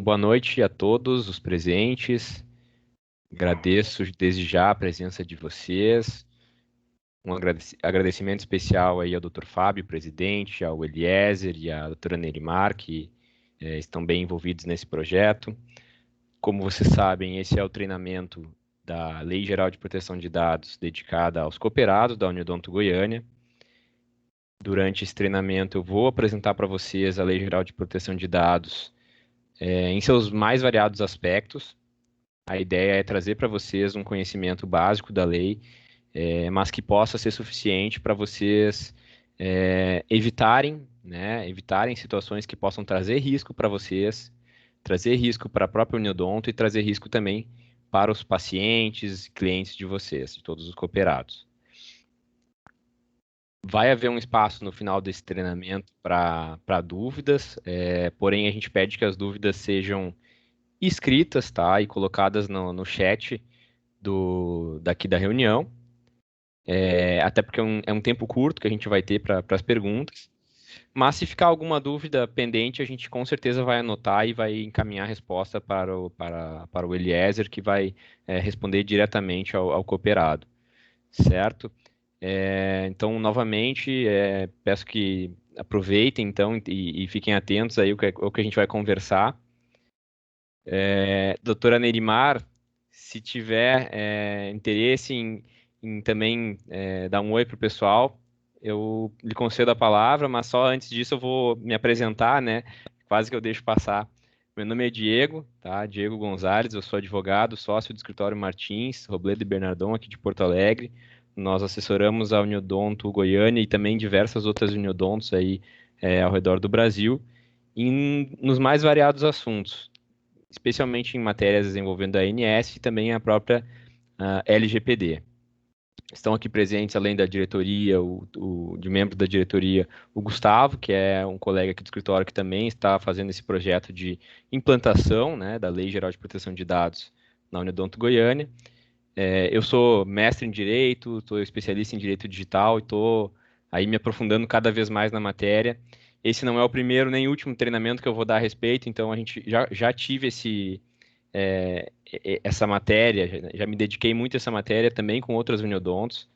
boa noite a todos os presentes. Agradeço desde já a presença de vocês. Um agradecimento especial aí ao Dr. Fábio, presidente, ao Eliezer e à doutora Nerimar, que estão bem envolvidos nesse projeto. Como vocês sabem, esse é o treinamento da Lei Geral de Proteção de Dados dedicada aos cooperados da Uniodonto Goiânia. Durante esse treinamento, eu vou apresentar para vocês a Lei Geral de Proteção de Dados em seus mais variados aspectos. A ideia é trazer para vocês um conhecimento básico da lei, mas que possa ser suficiente para vocês evitarem situações que possam trazer risco para vocês, trazer risco para a própria Uniodonto e trazer risco também para os pacientes, clientes de vocês, de todos os cooperados. Vai haver um espaço no final desse treinamento para dúvidas, porém a gente pede que as dúvidas sejam escritas, tá? E colocadas no chat daqui da reunião. Até porque é um tempo curto que a gente vai ter para as perguntas. Mas se ficar alguma dúvida pendente, a gente com certeza vai anotar e vai encaminhar a resposta para o Eliezer, que vai responder diretamente ao cooperado, certo? Então, novamente, peço que aproveitem então e fiquem atentos aí ao que a gente vai conversar. Doutora Nerimar, se tiver interesse em também dar um oi para o pessoal, eu lhe concedo a palavra, mas só antes disso eu vou me apresentar, né? Quase que eu deixo passar. Meu nome é Diego, tá? Diego Gonzalez, eu sou advogado, sócio do escritório Martins, Robledo e Bernardon, aqui de Porto Alegre. Nós assessoramos a Uniodonto Goiânia e também diversas outras Uniodontos aí ao redor do Brasil, nos mais variados assuntos, especialmente em matérias envolvendo a ANS e também a própria LGPD. Estão aqui presentes, além da diretoria, de membro da diretoria, o Gustavo, que é um colega aqui do escritório que também está fazendo esse projeto de implantação, né, da Lei Geral de Proteção de Dados na Uniodonto Goiânia. Eu sou mestre em Direito, estou especialista em Direito Digital e estou aí me aprofundando cada vez mais na matéria. Esse não é o primeiro nem último treinamento que eu vou dar a respeito, então a gente já tive essa matéria, já me dediquei muito a essa matéria também com outras uniodontos.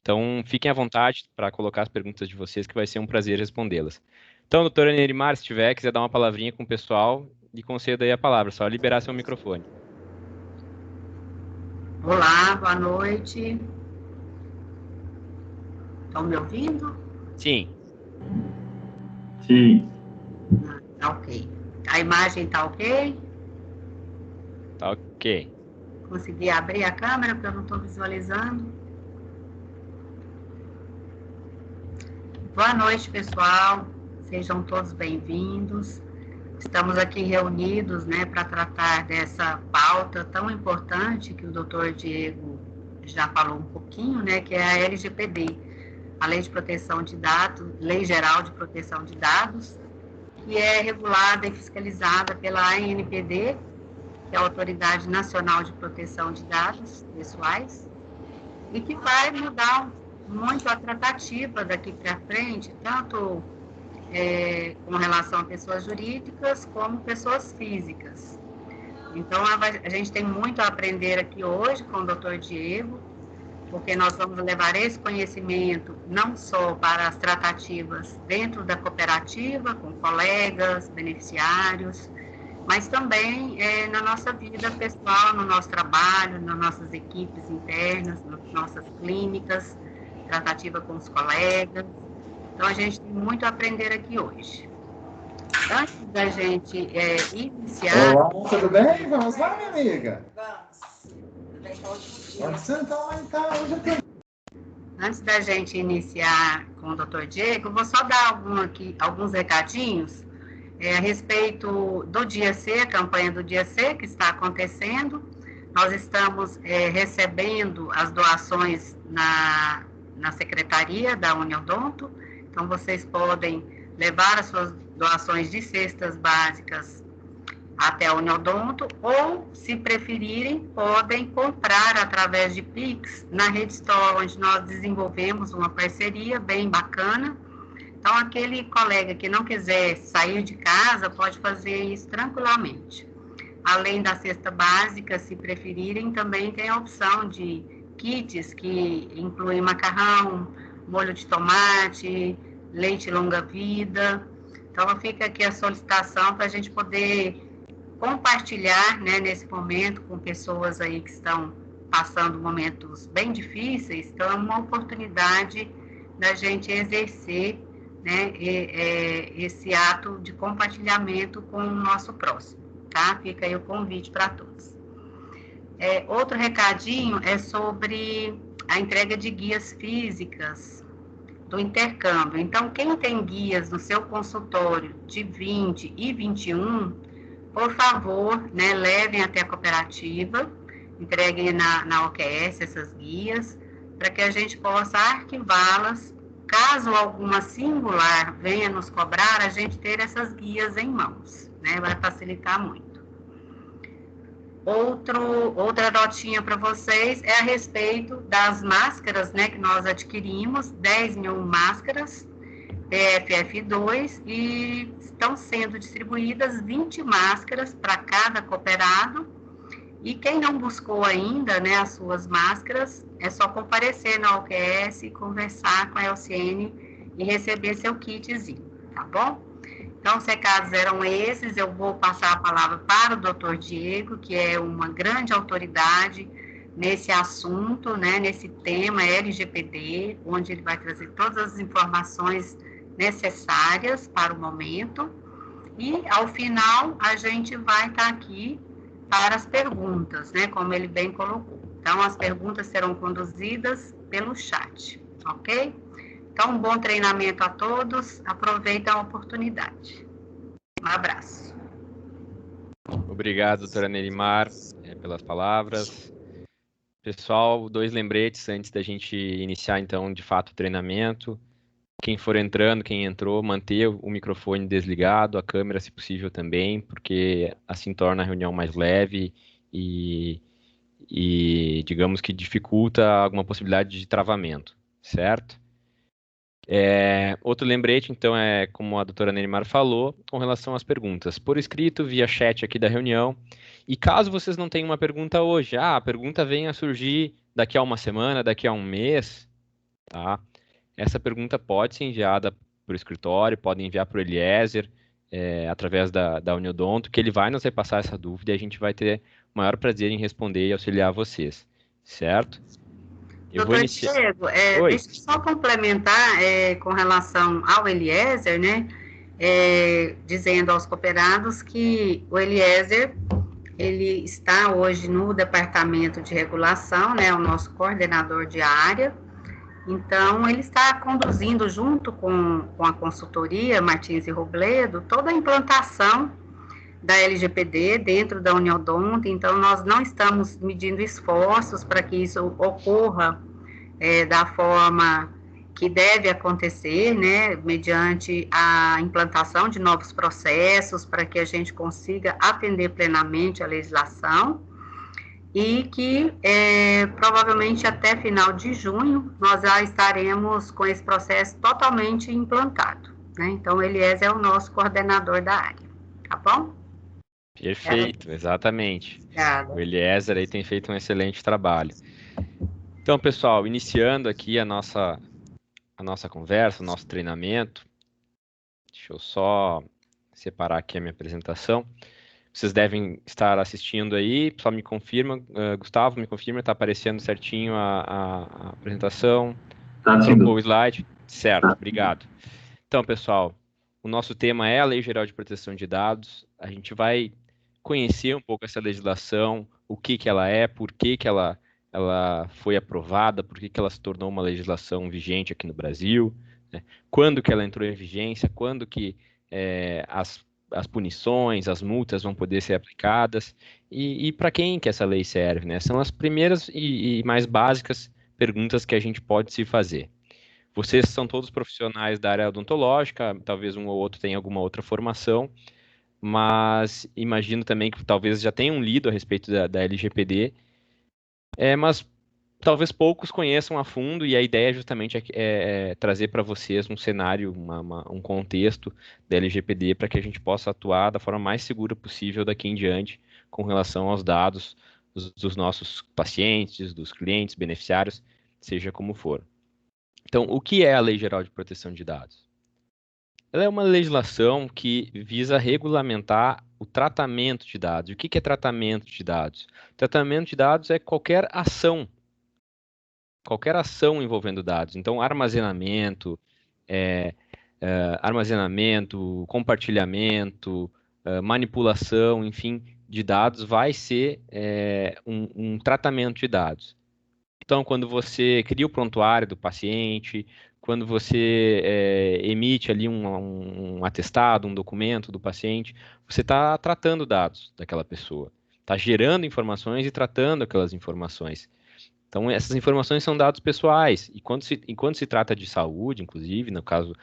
Então, fiquem à vontade para colocar as perguntas de vocês, que vai ser um prazer respondê-las. Então, doutora Nerimar, se quiser dar uma palavrinha com o pessoal, lhe concedo aí a palavra, só liberar seu microfone. Olá, boa noite. Estão me ouvindo? Sim. Sim. Tá ok. A imagem tá ok? Tá ok. Consegui abrir a câmera porque eu não estou visualizando. Boa noite, pessoal. Sejam todos bem-vindos. Estamos aqui reunidos, né, para tratar dessa pauta tão importante que o doutor Diego já falou um pouquinho, né, que é a LGPD, a Lei de Proteção de Dados, Lei Geral de Proteção de Dados, que é regulada e fiscalizada pela ANPD, que é a Autoridade Nacional de Proteção de Dados Pessoais, e que vai mudar muito a tratativa daqui para frente, tanto com relação a pessoas jurídicas como pessoas físicas. Então, a gente tem muito a aprender aqui hoje com o Dr. Diego, porque nós vamos levar esse conhecimento não só para as tratativas dentro da cooperativa, com colegas, beneficiários, mas também na nossa vida pessoal, no nosso trabalho, nas nossas equipes internas, nas nossas clínicas, tratativa com os colegas. Então, a gente tem muito a aprender aqui hoje. Antes da gente iniciar... Olá, tudo bem? Vamos lá, minha amiga? Vamos. Pode sentar lá então, hoje tem... Antes da gente iniciar com o Dr. Diego, vou só dar alguns recadinhos a respeito do Dia C, a campanha do Dia C que está acontecendo. Nós estamos recebendo as doações na secretaria da Uniodonto, então vocês podem levar as suas doações de cestas básicas até a Uniodonto, ou, se preferirem, podem comprar através de Pix na Rede Store, onde nós desenvolvemos uma parceria bem bacana. Então, aquele colega que não quiser sair de casa pode fazer isso tranquilamente. Além da cesta básica, se preferirem, também tem a opção de kits que incluem macarrão, molho de tomate, leite longa-vida. Então, fica aqui a solicitação para a gente poder compartilhar, né, nesse momento com pessoas aí que estão passando momentos bem difíceis. Então, é uma oportunidade da gente exercer, né, esse ato de compartilhamento com o nosso próximo, tá? Fica aí o convite para todos. Outro recadinho é sobre a entrega de guias físicas do intercâmbio. Então, quem tem guias no seu consultório de 20 e 21, por favor, né, levem até a cooperativa, entreguem na OQS essas guias, para que a gente possa arquivá-las. Caso alguma singular venha nos cobrar, a gente ter essas guias em mãos, né, vai facilitar muito. Outra notinha para vocês é a respeito das máscaras, né, que nós adquirimos, 10 mil máscaras, PFF2, e estão sendo distribuídas 20 máscaras para cada cooperado. E quem não buscou ainda, né, as suas máscaras, é só comparecer na OQS, conversar com a LCN e receber seu kitzinho, tá bom? Então, os recados eram esses. Eu vou passar a palavra para o Dr. Diego, que é uma grande autoridade nesse assunto, né, nesse tema LGPD, onde ele vai trazer todas as informações necessárias para o momento. E, ao final, a gente vai estar aqui para as perguntas, né, como ele bem colocou. Então, as perguntas serão conduzidas pelo chat, ok? Então, um bom treinamento a todos. Aproveitem a oportunidade. Um abraço. Obrigado, doutora Nelimar, pelas palavras. Pessoal, 2 lembretes antes da gente iniciar, então, de fato, o treinamento. Quem for entrando, quem entrou, manter o microfone desligado, a câmera, se possível, também, porque assim torna a reunião mais leve e digamos que dificulta alguma possibilidade de travamento, certo? Outro lembrete, então, é como a doutora Nelimar falou, com relação às perguntas. Por escrito, via chat aqui da reunião. E caso vocês não tenham uma pergunta hoje, a pergunta venha a surgir daqui a uma semana, daqui a um mês, tá? Essa pergunta pode ser enviada para o escritório, pode enviar para o Eliezer, através da Uniodonto, que ele vai nos repassar essa dúvida e a gente vai ter o maior prazer em responder e auxiliar vocês, certo? Eu vou iniciar. Diego, deixa eu só complementar com relação ao Eliezer, né? Dizendo aos cooperados que o Eliezer, ele está hoje no departamento de regulação, né? O nosso coordenador de área. Então, ele está conduzindo, junto com a consultoria Martins e Robledo, toda a implantação da LGPD dentro da Uniodonto. Então, nós não estamos medindo esforços para que isso ocorra da forma que deve acontecer, né, mediante a implantação de novos processos, para que a gente consiga atender plenamente a legislação, e que provavelmente até final de junho nós já estaremos com esse processo totalmente implantado, né? Então, o Eliezer é o nosso coordenador da área, tá bom? Perfeito, exatamente. Obrigada. O Eliezer aí tem feito um excelente trabalho. Então, pessoal, iniciando aqui a nossa conversa, o nosso treinamento. Deixa eu só separar aqui a minha apresentação. Vocês devem estar assistindo aí, só me confirma, Gustavo, me confirma, está aparecendo certinho a apresentação? Trocou o slide? Certo, obrigado. Então, pessoal, o nosso tema é a Lei Geral de Proteção de Dados. A gente vai conhecer um pouco essa legislação, o que ela é, por que ela foi aprovada, por que ela se tornou uma legislação vigente aqui no Brasil, né? Quando que ela entrou em vigência, quando que as punições, as multas vão poder ser aplicadas e para quem que essa lei serve, né? São as primeiras e mais básicas perguntas que a gente pode se fazer. Vocês são todos profissionais da área odontológica, talvez um ou outro tenha alguma outra formação, mas imagino também que talvez já tenham lido a respeito da LGPD, mas talvez poucos conheçam a fundo, e a ideia justamente é trazer para vocês um cenário, um contexto da LGPD para que a gente possa atuar da forma mais segura possível daqui em diante com relação aos dados dos nossos pacientes, dos clientes, beneficiários, seja como for. Então, o que é a Lei Geral de Proteção de Dados? Ela é uma legislação que visa regulamentar o tratamento de dados. O que é tratamento de dados? Tratamento de dados é qualquer ação envolvendo dados. Então, é, armazenamento, compartilhamento, manipulação, enfim, de dados vai ser um tratamento de dados. Então, quando você cria o prontuário do paciente, quando você emite ali um atestado, um documento do paciente, você está tratando dados daquela pessoa, está gerando informações e tratando aquelas informações. Então, essas informações são dados pessoais. E quando se trata de saúde, inclusive, no caso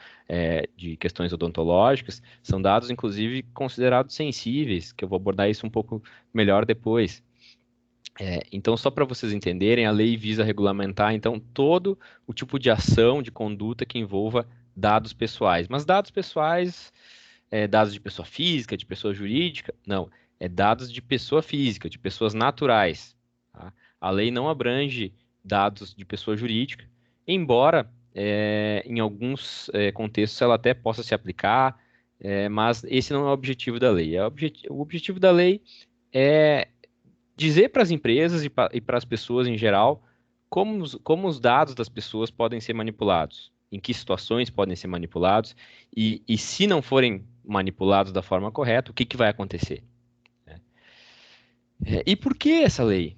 de questões odontológicas, são dados, inclusive, considerados sensíveis, que eu vou abordar isso um pouco melhor depois. Então, só para vocês entenderem, a lei visa regulamentar, então, todo o tipo de ação, de conduta que envolva dados pessoais. Mas dados pessoais, dados de pessoa física, de pessoa jurídica, não. É dados de pessoa física, de pessoas naturais. Tá? A lei não abrange dados de pessoa jurídica, embora em alguns contextos ela até possa se aplicar, mas esse não é o objetivo da lei. O objetivo da lei é dizer para as empresas e para as pessoas em geral como os dados das pessoas podem ser manipulados, em que situações podem ser manipulados e se não forem manipulados da forma correta, o que vai acontecer? Né? E por que essa lei?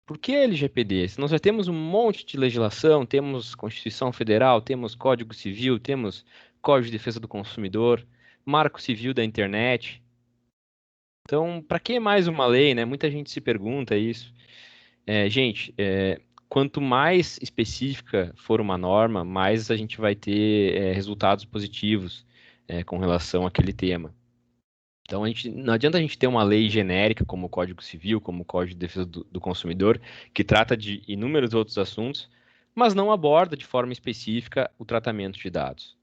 Por que a LGPD? Se nós já temos um monte de legislação, temos Constituição Federal, temos Código Civil, temos Código de Defesa do Consumidor, Marco Civil da Internet. Então, para que mais uma lei, né? Muita gente se pergunta isso. Gente, quanto mais específica for uma norma, mais a gente vai ter resultados positivos com relação àquele tema. Então, não adianta a gente ter uma lei genérica, como o Código Civil, como o Código de Defesa do Consumidor, que trata de inúmeros outros assuntos, mas não aborda de forma específica o tratamento de dados.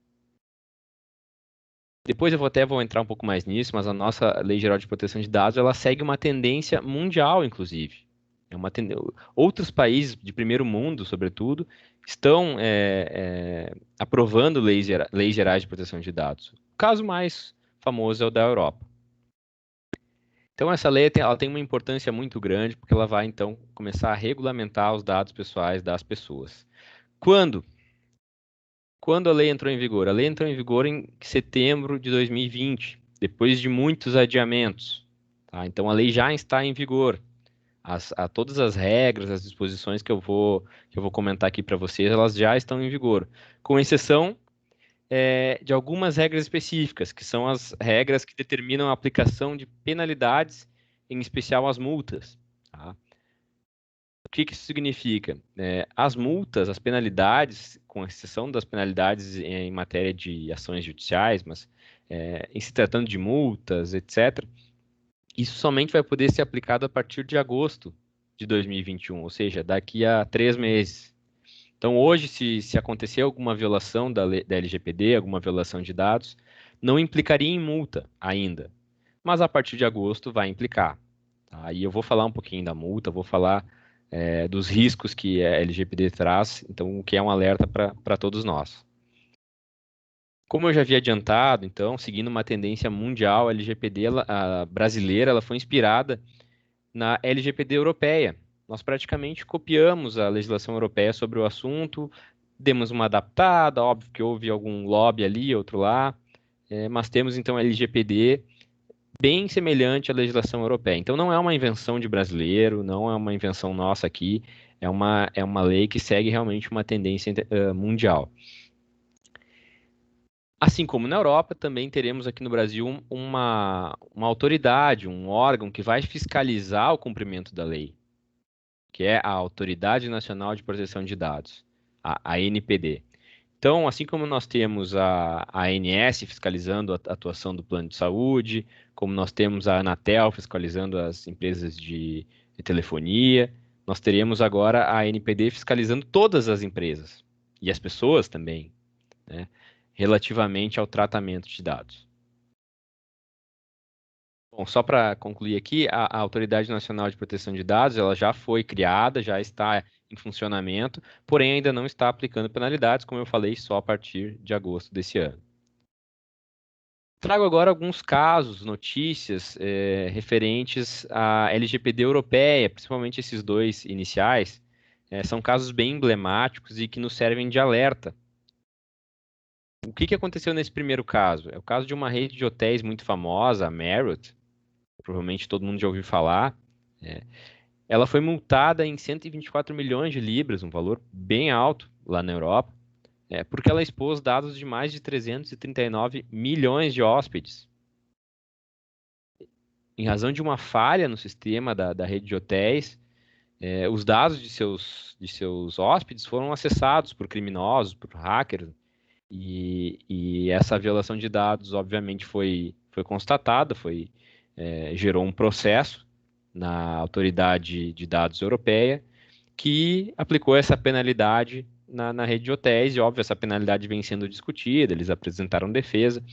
Depois eu vou entrar um pouco mais nisso, mas a nossa Lei Geral de Proteção de Dados, ela segue uma tendência mundial, inclusive. Outros países de primeiro mundo, sobretudo, estão aprovando leis gerais de proteção de dados. O caso mais famoso é o da Europa. Então, essa lei ela tem uma importância muito grande, porque ela vai, então, começar a regulamentar os dados pessoais das pessoas. Quando? Quando a lei entrou em vigor? A lei entrou em vigor em setembro de 2020, depois de muitos adiamentos. Tá? Então, a lei já está em vigor. Todas as regras, as disposições que eu vou comentar aqui para vocês, elas já estão em vigor, com exceção de algumas regras específicas, que são as regras que determinam a aplicação de penalidades, em especial as multas. Tá? O que isso significa? As multas, as penalidades, com exceção das penalidades em matéria de ações judiciais, mas em se tratando de multas, etc., isso somente vai poder ser aplicado a partir de agosto de 2021, ou seja, daqui a 3 meses. Então, hoje, se acontecer alguma violação da LGPD, alguma violação de dados, não implicaria em multa ainda, mas a partir de agosto vai implicar. Tá? E eu vou falar um pouquinho da multa, vou falar dos riscos que a LGPD traz, então, o que é um alerta para todos nós. Como eu já havia adiantado, então, seguindo uma tendência mundial, a LGPD a brasileira ela foi inspirada na LGPD europeia. Nós praticamente copiamos a legislação europeia sobre o assunto, demos uma adaptada, óbvio que houve algum lobby ali, outro lá, mas temos então a LGPD bem semelhante à legislação europeia. Então não é uma invenção de brasileiro, não é uma invenção nossa aqui, é uma lei que segue realmente uma tendência mundial. Assim como na Europa, também teremos aqui no Brasil uma autoridade, um órgão que vai fiscalizar o cumprimento da lei, que é a Autoridade Nacional de Proteção de Dados, a ANPD. Então, assim como nós temos a ANS fiscalizando a atuação do plano de saúde, como nós temos a Anatel fiscalizando as empresas de telefonia, nós teríamos agora a ANPD fiscalizando todas as empresas e as pessoas também, né, relativamente ao tratamento de dados. Bom, só para concluir aqui, a Autoridade Nacional de Proteção de Dados, ela já foi criada, já está em funcionamento, porém ainda não está aplicando penalidades, como eu falei, só a partir de agosto desse ano. Trago agora alguns casos, notícias referentes à LGPD europeia, principalmente esses dois iniciais, são casos bem emblemáticos e que nos servem de alerta. O que aconteceu nesse primeiro caso? É o caso de uma rede de hotéis muito famosa, a Marriott, provavelmente todo mundo já ouviu falar. Ela foi multada em 124 milhões de libras, um valor bem alto lá na Europa, porque ela expôs dados de mais de 339 milhões de hóspedes. Em razão de uma falha no sistema da rede de hotéis, os dados de seus hóspedes foram acessados por criminosos, por hackers, e essa violação de dados, obviamente, foi constatada, gerou um processo na Autoridade de Dados Europeia, que aplicou essa penalidade na rede de hotéis, e óbvio, essa penalidade vem sendo discutida, eles apresentaram defesa,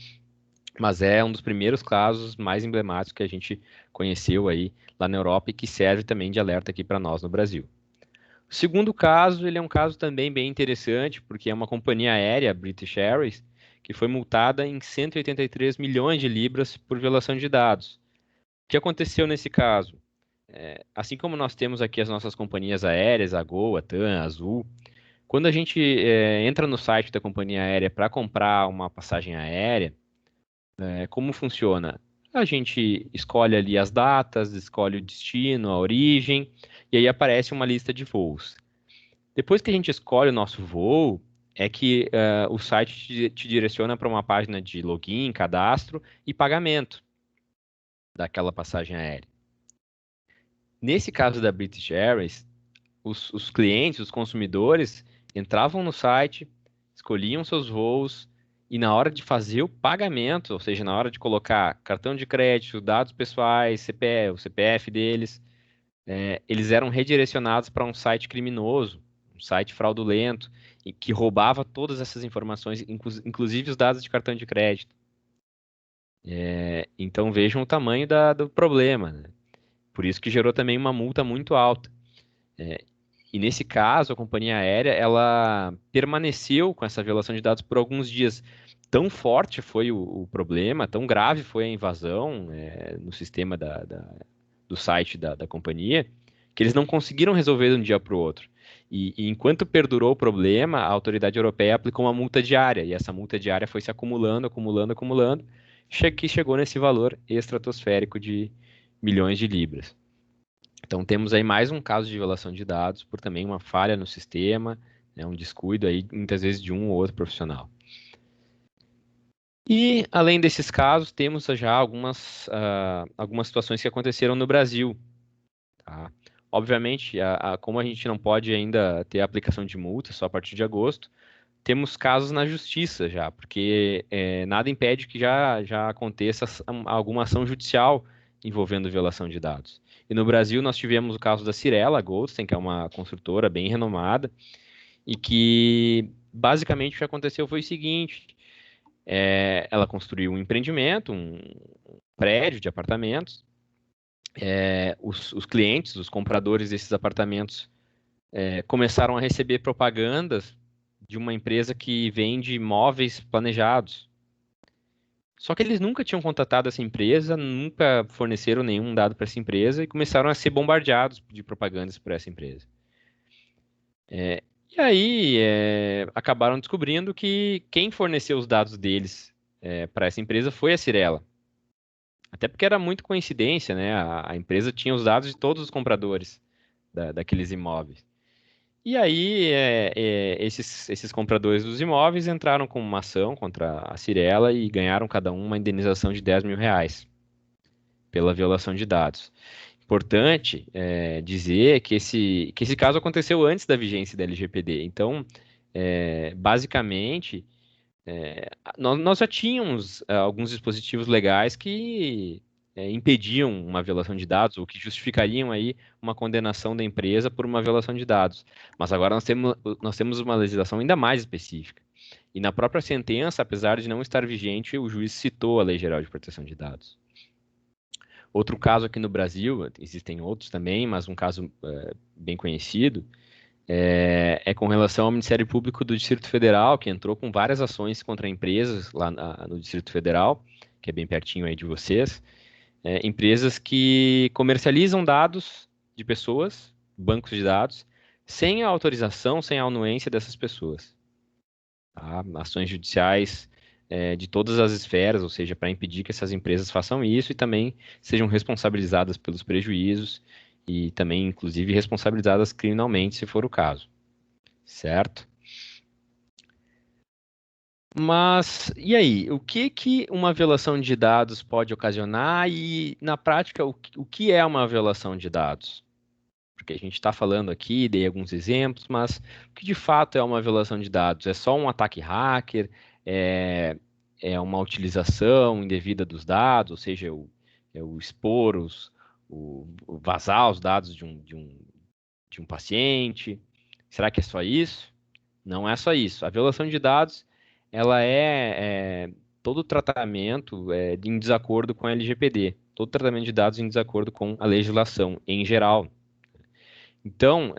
mas é um dos primeiros casos mais emblemáticos que a gente conheceu aí lá na Europa e que serve também de alerta aqui para nós no Brasil. O segundo caso, ele é um caso também bem interessante, porque é uma companhia aérea, a British Airways, que foi multada em 183 milhões de libras por violação de dados. O que aconteceu nesse caso? Assim como nós temos aqui as nossas companhias aéreas, a Gol, a TAM, a Azul, quando a gente entra no site da companhia aérea para comprar uma passagem aérea, como funciona? A gente escolhe ali as datas, escolhe o destino, a origem, e aí aparece uma lista de voos. Depois que a gente escolhe o nosso voo, é que o site te direciona para uma página de login, cadastro e pagamento daquela passagem aérea. Nesse caso da British Airways, os clientes, os consumidores, entravam no site, escolhiam seus voos e na hora de fazer o pagamento, ou seja, na hora de colocar cartão de crédito, dados pessoais, CPF, o CPF deles, eles eram redirecionados para um site criminoso, um site fraudulento, e que roubava todas essas informações, inclusive os dados de cartão de crédito. Então vejam o tamanho do problema, né? Por isso que gerou também uma multa muito alta. E nesse caso, a companhia aérea, ela permaneceu com essa violação de dados por alguns dias. Tão forte foi o problema, tão grave foi a invasão no sistema do site da companhia, que eles não conseguiram resolver de um dia para o outro. E enquanto perdurou o problema, a autoridade europeia aplicou uma multa diária, e essa multa diária foi se acumulando, acumulando, acumulando, que chegou nesse valor estratosférico de milhões de libras. Então temos aí mais um caso de violação de dados por também uma falha no sistema, um descuido aí muitas vezes de um ou outro profissional. E além desses casos, temos já algumas situações que aconteceram no Brasil. Tá? Obviamente, como a gente não pode ainda ter a aplicação de multa só a partir de agosto, temos casos na justiça já, porque nada impede que já aconteça alguma ação judicial envolvendo violação de dados. E no Brasil nós tivemos o caso da Cyrela Goldstein, que é uma construtora bem renomada, e que basicamente o que aconteceu foi o seguinte: ela construiu um empreendimento, um prédio de apartamentos, os clientes, os compradores desses apartamentos começaram a receber propagandas de uma empresa que vende móveis planejados. Só que eles nunca tinham contatado essa empresa, nunca forneceram nenhum dado para essa empresa e começaram a ser bombardeados de propagandas por essa empresa. E aí acabaram descobrindo que quem forneceu os dados deles para essa empresa foi a Cyrela. Até porque era muito coincidência, né? A empresa tinha os dados de todos os compradores daqueles imóveis. E aí, esses compradores dos imóveis entraram com uma ação contra a Cyrela e ganharam cada um uma indenização de 10 mil reais pela violação de dados. Importante dizer que esse caso aconteceu antes da vigência da LGPD. Então, basicamente, nós já tínhamos alguns dispositivos legais que impediam uma violação de dados ou que justificariam aí uma condenação da empresa por uma violação de dados. Mas agora nós temos uma legislação ainda mais específica. E na própria sentença, apesar de não estar vigente, o juiz citou a Lei Geral de Proteção de Dados. Outro caso aqui no Brasil, existem outros também, mas um caso bem conhecido, é com relação ao Ministério Público do Distrito Federal, que entrou com várias ações contra empresas lá no Distrito Federal, que é bem pertinho aí de vocês, empresas que comercializam dados de pessoas, bancos de dados, sem a autorização, sem a anuência dessas pessoas. Tá? Ações judiciais de todas as esferas, ou seja, para impedir que essas empresas façam isso e também sejam responsabilizadas pelos prejuízos e também, inclusive, responsabilizadas criminalmente, se for o caso. Certo? Mas, e aí? O que uma violação de dados pode ocasionar e, na prática, o que é uma violação de dados? Porque a gente está falando aqui, dei alguns exemplos, mas o que de fato é uma violação de dados? É só um ataque hacker? É uma utilização indevida dos dados, ou seja, o expor, o vazar os dados de um paciente? Será que é só isso? Não é só isso. A violação de dados, ela todo tratamento em desacordo com a LGPD, todo tratamento de dados em desacordo com a legislação em geral. Então,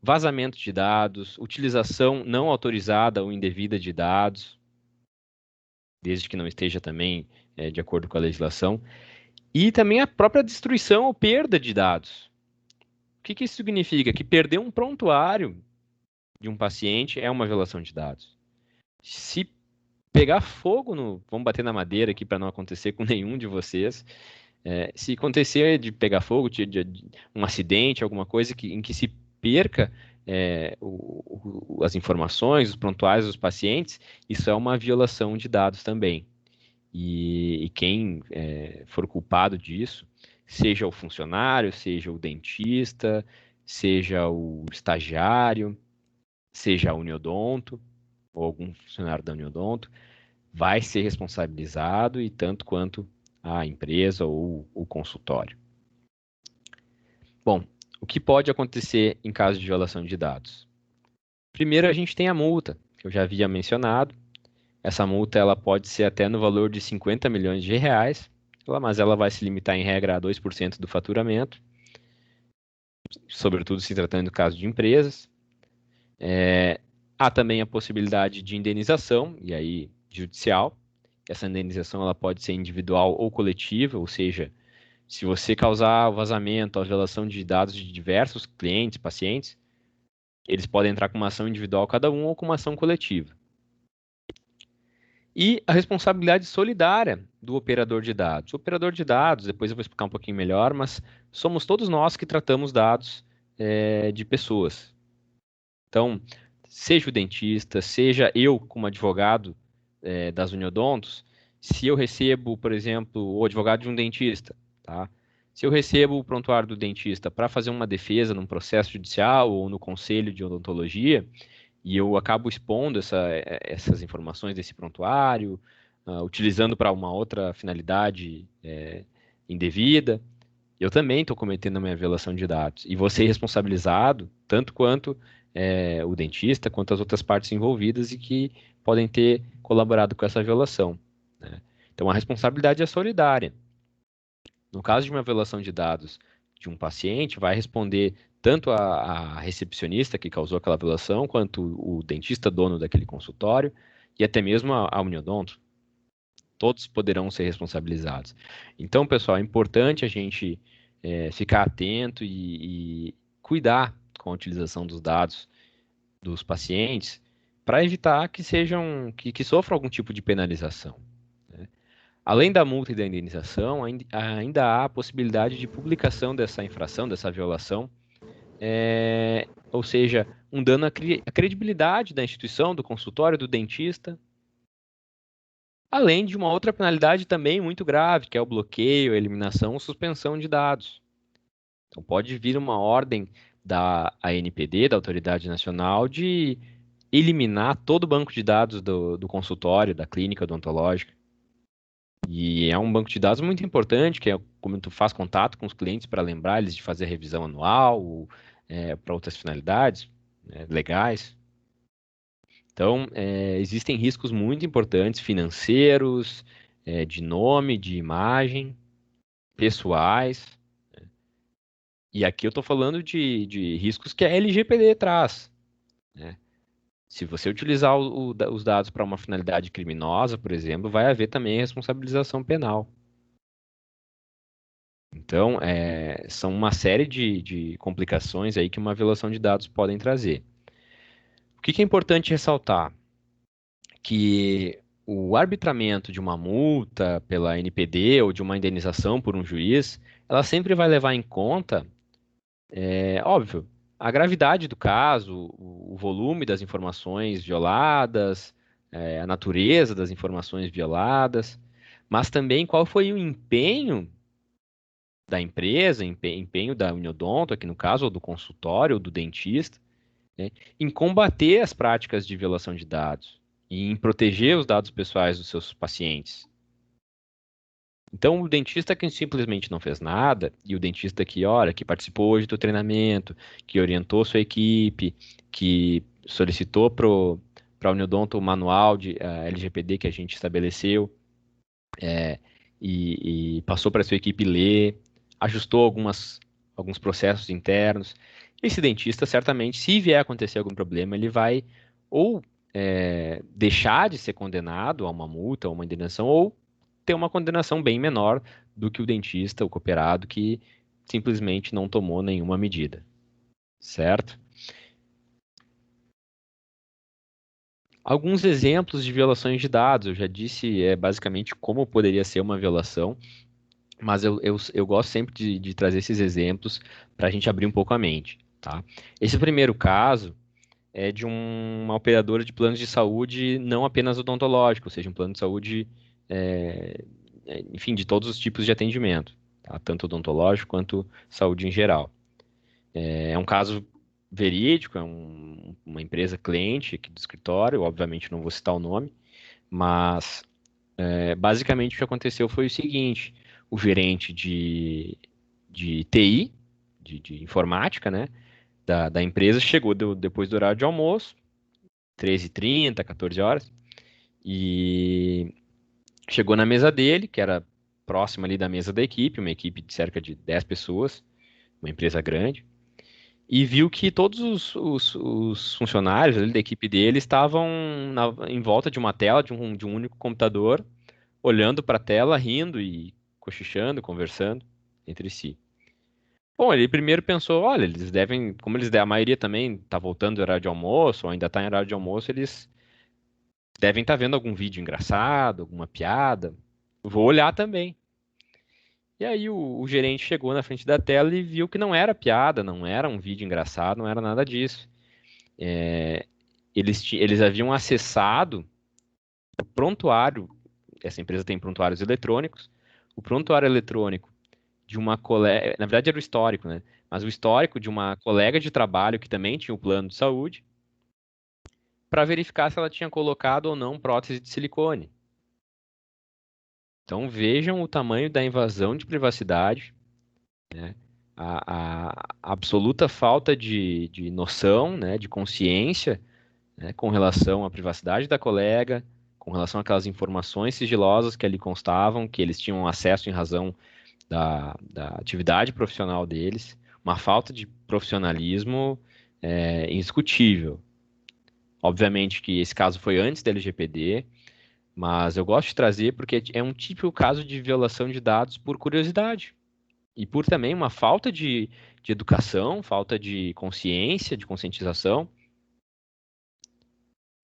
vazamento de dados, utilização não autorizada ou indevida de dados, desde que não esteja também de acordo com a legislação, e também a própria destruição ou perda de dados. O que isso significa? Que perder um prontuário de um paciente é uma violação de dados. Se pegar fogo vamos bater na madeira aqui para não acontecer com nenhum de vocês. Se acontecer de pegar fogo, de um acidente, alguma coisa em que se perca as informações, os prontuários dos pacientes, isso é uma violação de dados também. E quem for culpado disso, seja o funcionário, seja o dentista, seja o estagiário, seja a Uniodonto, ou algum funcionário da Uniodonto, vai ser responsabilizado e tanto quanto a empresa ou o consultório. Bom, o que pode acontecer em caso de violação de dados? Primeiro, a gente tem a multa, que eu já havia mencionado. Essa multa ela pode ser até no valor de 50 milhões de reais, mas ela vai se limitar em regra a 2% do faturamento, sobretudo se tratando do caso de empresas. Há também a possibilidade de indenização, e aí judicial. Essa indenização ela pode ser individual ou coletiva, ou seja, se você causar o vazamento, a violação de dados de diversos clientes, pacientes, eles podem entrar com uma ação individual cada um ou com uma ação coletiva. E a responsabilidade solidária do operador de dados. O operador de dados, depois eu vou explicar um pouquinho melhor, mas somos todos nós que tratamos dados de pessoas. Então, seja o dentista, seja eu como advogado das Uniodontos, se eu recebo, por exemplo, o advogado de um dentista, tá? Se eu recebo o prontuário do dentista para fazer uma defesa num processo judicial ou no conselho de odontologia, e eu acabo expondo essas informações desse prontuário, utilizando para uma outra finalidade indevida, eu também estou cometendo a minha violação de dados. E vou ser responsabilizado, tanto quanto o dentista, quanto as outras partes envolvidas e que podem ter colaborado com essa violação. Né? Então, a responsabilidade é solidária. No caso de uma violação de dados de um paciente, vai responder tanto a recepcionista que causou aquela violação, quanto o dentista dono daquele consultório, e até mesmo a Uniodonto. Todos poderão ser responsabilizados. Então, pessoal, é importante a gente ficar atento e cuidar com a utilização dos dados dos pacientes para evitar que sofram algum tipo de penalização. Né? Além da multa e da indenização, ainda há a possibilidade de publicação dessa infração, dessa violação, ou seja, um dano à credibilidade da instituição, do consultório, do dentista, além de uma outra penalidade também muito grave, que é o bloqueio, a eliminação ou suspensão de dados. Então pode vir uma ordem da ANPD, da Autoridade Nacional, de eliminar todo o banco de dados do consultório, da clínica odontológica. E é um banco de dados muito importante, que é como tu faz contato com os clientes para lembrar eles de fazer a revisão anual, ou para outras finalidades, né, legais. Então, existem riscos muito importantes, financeiros, de nome, de imagem, pessoais. E aqui eu estou falando de riscos que a LGPD traz, né? Se você utilizar os dados para uma finalidade criminosa, por exemplo, vai haver também responsabilização penal. Então, são uma série de complicações aí que uma violação de dados podem trazer. O que é importante ressaltar? Que o arbitramento de uma multa pela NPD ou de uma indenização por um juiz, ela sempre vai levar em conta, óbvio, a gravidade do caso, o volume das informações violadas, a natureza das informações violadas, mas também qual foi o empenho da empresa, empenho da Uniodonto, aqui no caso, ou do consultório, ou do dentista, né, em combater as práticas de violação de dados e em proteger os dados pessoais dos seus pacientes. Então, o dentista que simplesmente não fez nada, e o dentista que, olha, que participou hoje do treinamento, que orientou sua equipe, que solicitou para a Uniodonto o manual de LGPD que a gente estabeleceu, e passou para sua equipe ler, ajustou alguns processos internos. Esse dentista, certamente, se vier acontecer algum problema, ele vai ou deixar de ser condenado a uma multa, a uma indenização, ou ter uma condenação bem menor do que o dentista, o cooperado, que simplesmente não tomou nenhuma medida. Certo? Alguns exemplos de violações de dados. Eu já disse basicamente como poderia ser uma violação. Mas eu gosto sempre de trazer esses exemplos para a gente abrir um pouco a mente, tá? Esse primeiro caso é de uma operadora de planos de saúde não apenas odontológico, ou seja, um plano de saúde, é, enfim, de todos os tipos de atendimento, tá? Tanto odontológico quanto saúde em geral. É um caso verídico, é uma empresa cliente aqui do escritório, obviamente não vou citar o nome, mas basicamente o que aconteceu foi o seguinte: o gerente de TI, de informática, né, da empresa, chegou depois do horário de almoço, 13h30, 14 horas, e chegou na mesa dele, que era próxima ali da mesa da equipe, uma equipe de cerca de 10 pessoas, uma empresa grande, e viu que todos os funcionários ali da equipe dele estavam em volta de uma tela, de um único computador, olhando para a tela, rindo e cochichando, conversando entre si. Bom, ele primeiro pensou, olha, eles devem, como a maioria também está voltando do horário de almoço, ou ainda está em horário de almoço, eles devem estar vendo algum vídeo engraçado, alguma piada. Vou olhar também. E aí o gerente chegou na frente da tela e viu que não era piada, não era um vídeo engraçado, não era nada disso. Eles haviam acessado o prontuário, essa empresa tem prontuários eletrônicos, o prontuário eletrônico de uma colega, na verdade era o histórico, né? Mas o histórico de uma colega de trabalho que também tinha o plano de saúde, para verificar se ela tinha colocado ou não prótese de silicone. Então vejam o tamanho da invasão de privacidade, né? A absoluta falta de noção, né, de consciência, né, com relação à privacidade da colega, com relação àquelas informações sigilosas que ali constavam, que eles tinham acesso em razão da atividade profissional deles, uma falta de profissionalismo indiscutível. Obviamente que esse caso foi antes da LGPD, mas eu gosto de trazer porque é um típico caso de violação de dados por curiosidade e por também uma falta de educação, falta de consciência, de conscientização.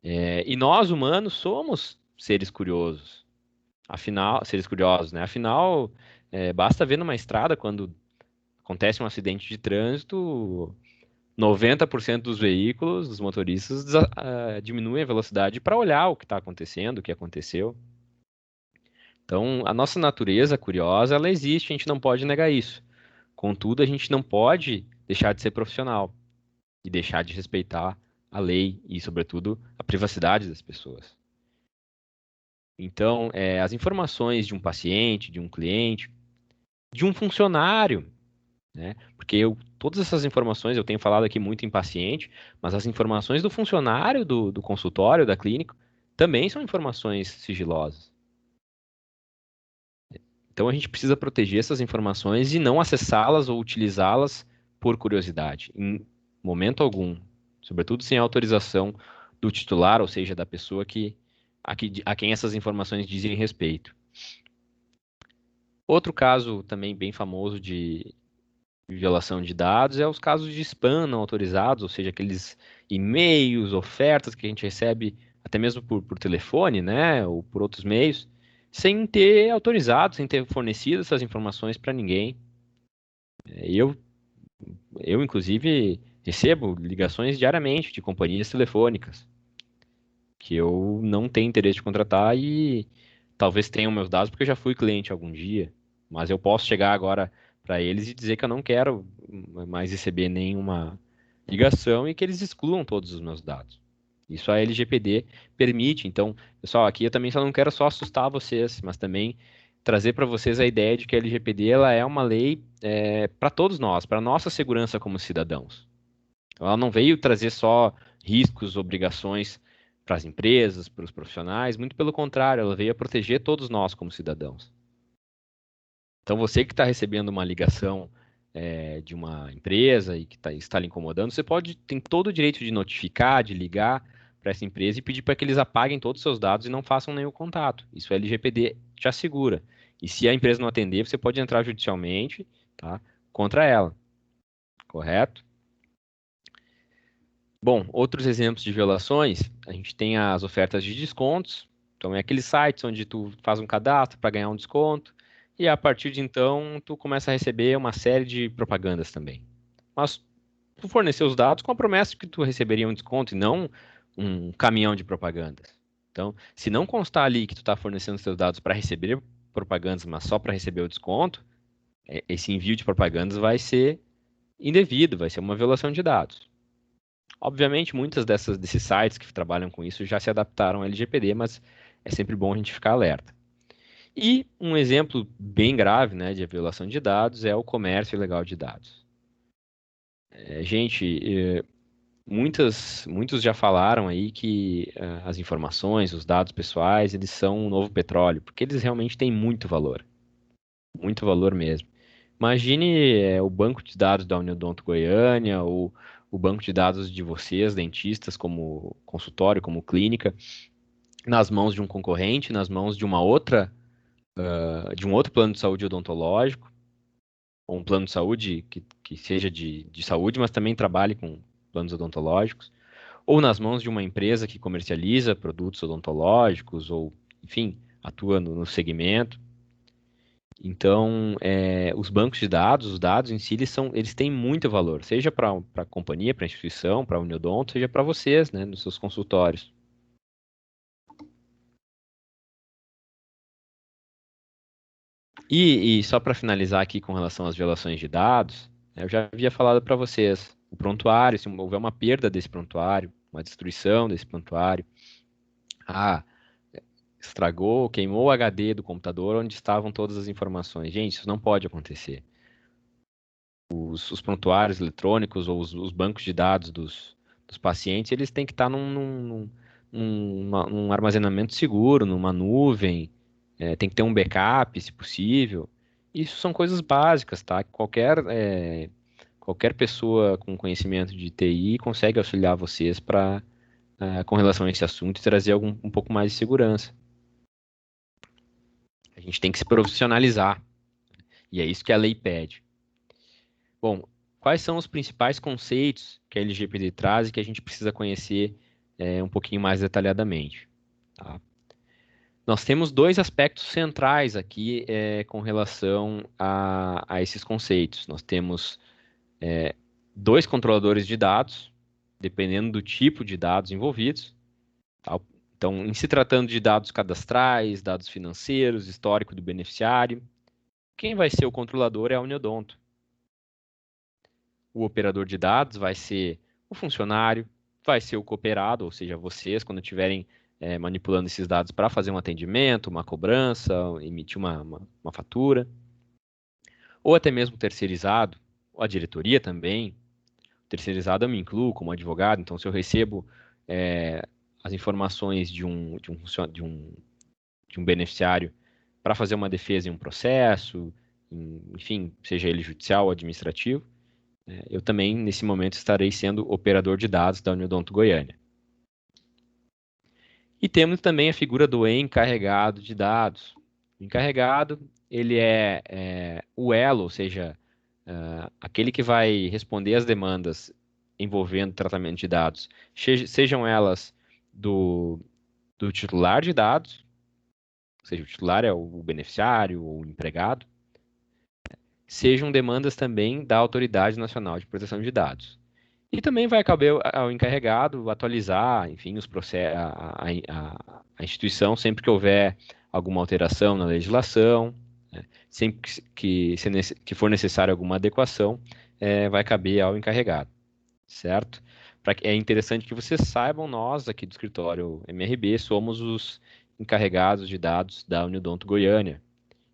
E nós, humanos, somos seres curiosos. Afinal, seres curiosos, né? Afinal, basta ver numa estrada quando acontece um acidente de trânsito, 90% dos veículos, dos motoristas, diminuem a velocidade para olhar o que está acontecendo, o que aconteceu. Então, a nossa natureza curiosa, ela existe, a gente não pode negar isso. Contudo, a gente não pode deixar de ser profissional e deixar de respeitar a lei e, sobretudo, a privacidade das pessoas. Então, as informações de um paciente, de um cliente, de um funcionário, né? Porque todas essas informações, eu tenho falado aqui muito em paciente, mas as informações do funcionário do consultório, da clínica, também são informações sigilosas. Então a gente precisa proteger essas informações e não acessá-las ou utilizá-las por curiosidade, em momento algum, sobretudo sem autorização do titular, ou seja, da pessoa a quem essas informações dizem respeito. Outro caso também bem famoso de violação de dados é os casos de spam não autorizados, ou seja, aqueles e-mails, ofertas que a gente recebe até mesmo por telefone, né, ou por outros meios, sem ter autorizado, sem ter fornecido essas informações para ninguém. Eu, inclusive, recebo ligações diariamente de companhias telefônicas que eu não tenho interesse de contratar e talvez tenham meus dados porque eu já fui cliente algum dia, mas eu posso chegar agora para eles e dizer que eu não quero mais receber nenhuma ligação e que eles excluam todos os meus dados. Isso a LGPD permite. Então, pessoal, aqui eu também só não quero só assustar vocês, mas também trazer para vocês a ideia de que a LGPD ela é uma lei para todos nós, para nossa segurança como cidadãos. Ela não veio trazer só riscos, obrigações para as empresas, para os profissionais, muito pelo contrário, ela veio a proteger todos nós como cidadãos. Então, você que está recebendo uma ligação de uma empresa e que está lhe incomodando, você tem todo o direito de notificar, de ligar para essa empresa e pedir para que eles apaguem todos os seus dados e não façam nenhum contato. Isso a LGPD te assegura. E se a empresa não atender, você pode entrar judicialmente, tá, contra ela. Correto? Bom, outros exemplos de violações, a gente tem as ofertas de descontos. Então, é aqueles sites onde tu faz um cadastro para ganhar um desconto e a partir de então tu começa a receber uma série de propagandas também. Mas tu forneceu os dados com a promessa de que tu receberia um desconto e não um caminhão de propagandas. Então, se não constar ali que tu está fornecendo os teus dados para receber propagandas, mas só para receber o desconto, esse envio de propagandas vai ser indevido, vai ser uma violação de dados. Obviamente, muitas desses sites que trabalham com isso já se adaptaram ao LGPD, mas é sempre bom a gente ficar alerta. E um exemplo bem grave, né, de violação de dados é o comércio ilegal de dados. Gente, muitos já falaram aí que as informações, os dados pessoais, eles são um novo petróleo, porque eles realmente têm muito valor mesmo. Imagine o banco de dados da Uniodonto Goiânia ou o banco de dados de vocês, dentistas, como consultório, como clínica, nas mãos de um concorrente, nas mãos de um outro plano de saúde odontológico, ou um plano de saúde que seja de saúde, mas também trabalhe com planos odontológicos, ou nas mãos de uma empresa que comercializa produtos odontológicos, ou, enfim, atua no segmento. Então, os bancos de dados, os dados em si, eles têm muito valor, seja para a companhia, para a instituição, para a Uniodonto, seja para vocês, né, nos seus consultórios. E só para finalizar aqui com relação às violações de dados, eu já havia falado para vocês, o prontuário, se houver uma perda desse prontuário, uma destruição desse prontuário, estragou, queimou o HD do computador onde estavam todas as informações. Gente, isso não pode acontecer. Os prontuários eletrônicos ou os bancos de dados dos pacientes, eles têm que estar num armazenamento seguro, numa nuvem, tem que ter um backup, se possível. Isso são coisas básicas, tá? Qualquer pessoa com conhecimento de TI consegue auxiliar vocês com relação a esse assunto e trazer um pouco mais de segurança. A gente tem que se profissionalizar, e é isso que a lei pede. Bom, quais são os principais conceitos que a LGPD traz e que a gente precisa conhecer um pouquinho mais detalhadamente? Tá? Nós temos dois aspectos centrais aqui com relação a esses conceitos. Nós temos dois controladores de dados, dependendo do tipo de dados envolvidos. Tá? Então, em se tratando de dados cadastrais, dados financeiros, histórico do beneficiário, quem vai ser o controlador é a Uniodonto. O operador de dados vai ser o funcionário, vai ser o cooperado, ou seja, vocês, quando estiverem manipulando esses dados para fazer um atendimento, uma cobrança, emitir uma fatura, ou até mesmo terceirizado, ou a diretoria também. Terceirizado eu me incluo como advogado, então se eu recebo as informações de um beneficiário para fazer uma defesa em um processo, enfim, seja ele judicial ou administrativo, eu também, nesse momento, estarei sendo operador de dados da Uniodonto Goiânia. E temos também a figura do encarregado de dados. O encarregado, ele é o elo, ou seja, aquele que vai responder às demandas envolvendo tratamento de dados, sejam elas do titular de dados, ou seja, o titular é o beneficiário ou o empregado, sejam demandas também da Autoridade Nacional de Proteção de Dados. E também vai caber ao encarregado atualizar, enfim, os processos, a instituição sempre que houver alguma alteração na legislação, né, sempre que for necessário alguma adequação, vai caber ao encarregado, certo? É interessante que vocês saibam, nós aqui do escritório MRB somos os encarregados de dados da Uniodonto Goiânia.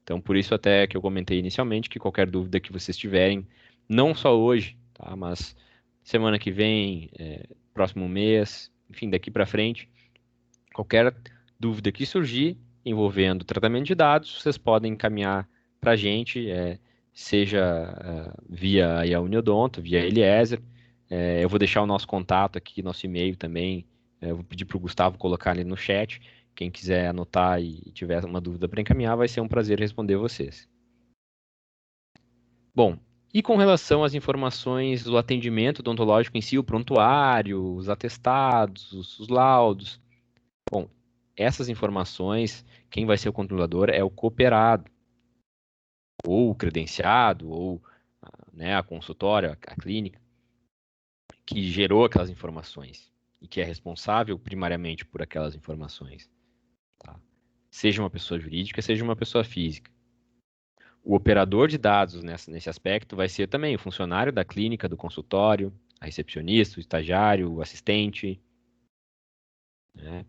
Então, por isso até que eu comentei inicialmente que qualquer dúvida que vocês tiverem, não só hoje, tá, mas semana que vem, próximo mês, enfim, daqui para frente, qualquer dúvida que surgir envolvendo tratamento de dados, vocês podem encaminhar para a gente, seja via a Uniodonto, via Eliezer. Eu vou deixar o nosso contato aqui, nosso e-mail também. Eu vou pedir para o Gustavo colocar ali no chat. Quem quiser anotar e tiver uma dúvida para encaminhar, vai ser um prazer responder vocês. Bom, e com relação às informações do atendimento odontológico em si, o prontuário, os atestados, os laudos. Bom, essas informações, quem vai ser o controlador é o cooperado, ou o credenciado, ou a consultória, a clínica, que gerou aquelas informações e que é responsável primariamente por aquelas informações. Tá? Seja uma pessoa jurídica, seja uma pessoa física. O operador de dados nesse aspecto vai ser também o funcionário da clínica, do consultório, a recepcionista, o estagiário, o assistente, né?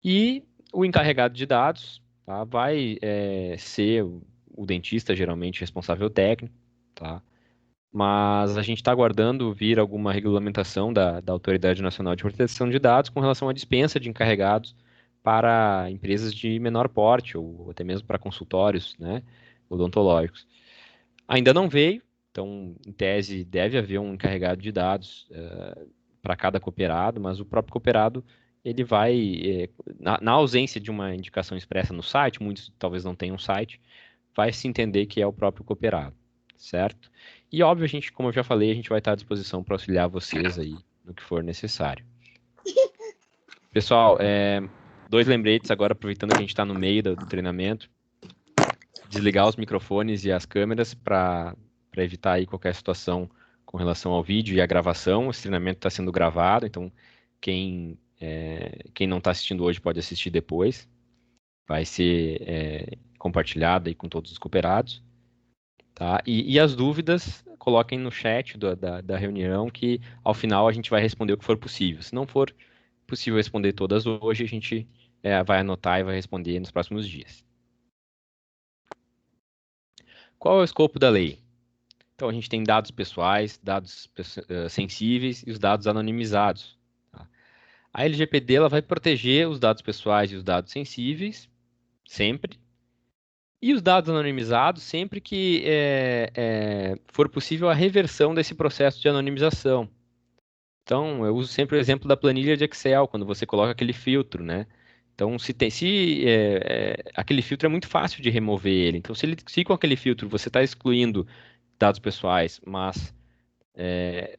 E o encarregado de dados, tá, vai ser o dentista, geralmente responsável técnico, tá? Mas a gente está aguardando vir alguma regulamentação da Autoridade Nacional de Proteção de Dados com relação à dispensa de encarregados para empresas de menor porte ou até mesmo para consultórios, né, odontológicos. Ainda não veio, então, em tese, deve haver um encarregado de dados para cada cooperado, mas o próprio cooperado, ele vai, na ausência de uma indicação expressa no site, muitos talvez não tenham site, vai se entender que é o próprio cooperado, certo? E, óbvio, como eu já falei, a gente vai estar à disposição para auxiliar vocês aí no que for necessário. Pessoal, 2 lembretes agora, aproveitando que a gente está no meio do treinamento. Desligar os microfones e as câmeras para evitar aí qualquer situação com relação ao vídeo e à gravação. Esse treinamento está sendo gravado, então quem não está assistindo hoje pode assistir depois. Vai ser compartilhado aí com todos os cooperados. Tá? E as dúvidas, coloquem no chat da reunião que ao final a gente vai responder o que for possível. Se não for possível responder todas hoje, a gente vai anotar e vai responder nos próximos dias. Qual é o escopo da lei? Então, a gente tem dados pessoais, dados sensíveis e os dados anonimizados. Tá? A LGPD ela vai proteger os dados pessoais e os dados sensíveis, sempre. E os dados anonimizados, sempre que for possível a reversão desse processo de anonimização. Então, eu uso sempre o exemplo da planilha de Excel, quando você coloca aquele filtro, né? Então, aquele filtro é muito fácil de remover ele. Então, se com aquele filtro você está excluindo dados pessoais, mas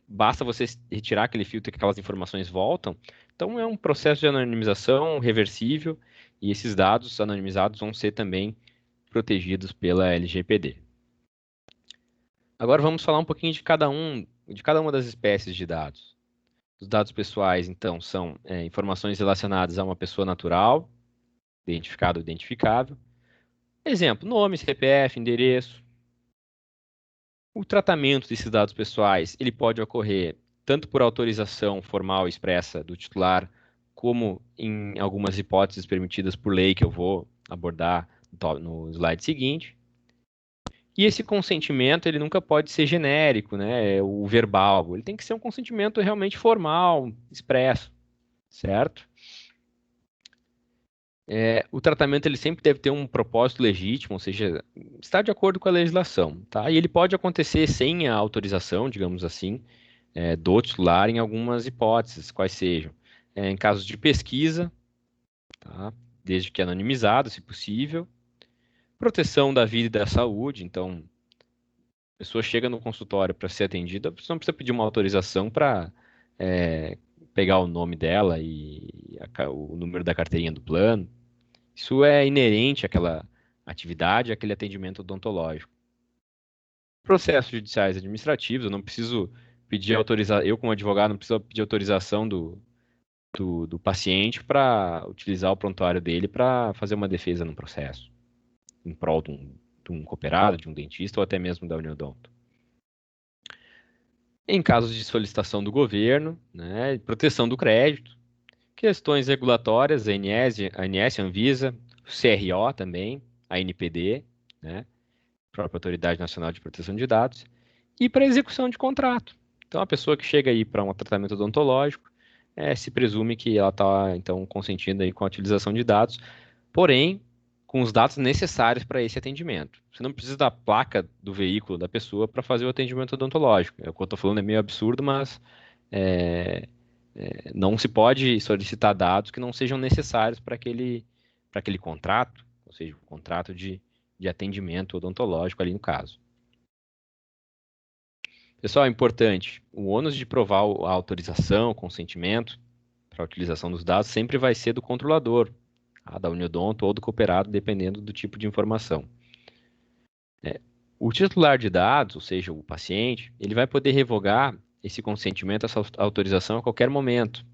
basta você retirar aquele filtro que aquelas informações voltam, então é um processo de anonimização reversível e esses dados anonimizados vão ser também protegidos pela LGPD. Agora vamos falar um pouquinho de cada uma das espécies de dados. Os dados pessoais, então, são informações relacionadas a uma pessoa natural, identificado ou identificável. Exemplo, nome, CPF, endereço. O tratamento desses dados pessoais, ele pode ocorrer tanto por autorização formal expressa do titular, como em algumas hipóteses permitidas por lei que eu vou abordar no slide seguinte. E esse consentimento, ele nunca pode ser genérico, né? O verbal. Ele tem que ser um consentimento realmente formal, expresso, certo? O tratamento, ele sempre deve ter um propósito legítimo, ou seja, está de acordo com a legislação, tá? E ele pode acontecer sem a autorização, digamos assim, do titular em algumas hipóteses, quais sejam. Em casos de pesquisa, tá? Desde que anonimizado, se possível. Proteção da vida e da saúde, então, a pessoa chega no consultório para ser atendida, a pessoa não precisa pedir uma autorização para pegar o nome dela e o número da carteirinha do plano. Isso é inerente àquela atividade, àquele atendimento odontológico. Processos judiciais administrativos, eu não preciso pedir autorização, eu como advogado não preciso pedir autorização do paciente para utilizar o prontuário dele para fazer uma defesa no processo, em prol de um cooperado, de um dentista ou até mesmo da Uniodonto. Em casos de solicitação do governo, né, proteção do crédito, questões regulatórias, a ANS, Anvisa, o CRO também, a NPD, né, própria Autoridade Nacional de Proteção de Dados, e para execução de contrato. Então, a pessoa que chega aí para um tratamento odontológico, se presume que ela está, então, consentindo aí com a utilização de dados, porém, com os dados necessários para esse atendimento. Você não precisa da placa do veículo da pessoa para fazer o atendimento odontológico. O que eu estou falando é meio absurdo, mas não se pode solicitar dados que não sejam necessários para aquele contrato, ou seja, o contrato de atendimento odontológico ali no caso. Pessoal, é importante, o ônus de provar a autorização, o consentimento para a utilização dos dados sempre vai ser do controlador, da Uniodonto ou do cooperado, dependendo do tipo de informação. O titular de dados, ou seja, o paciente, ele vai poder revogar esse consentimento, essa autorização a qualquer momento.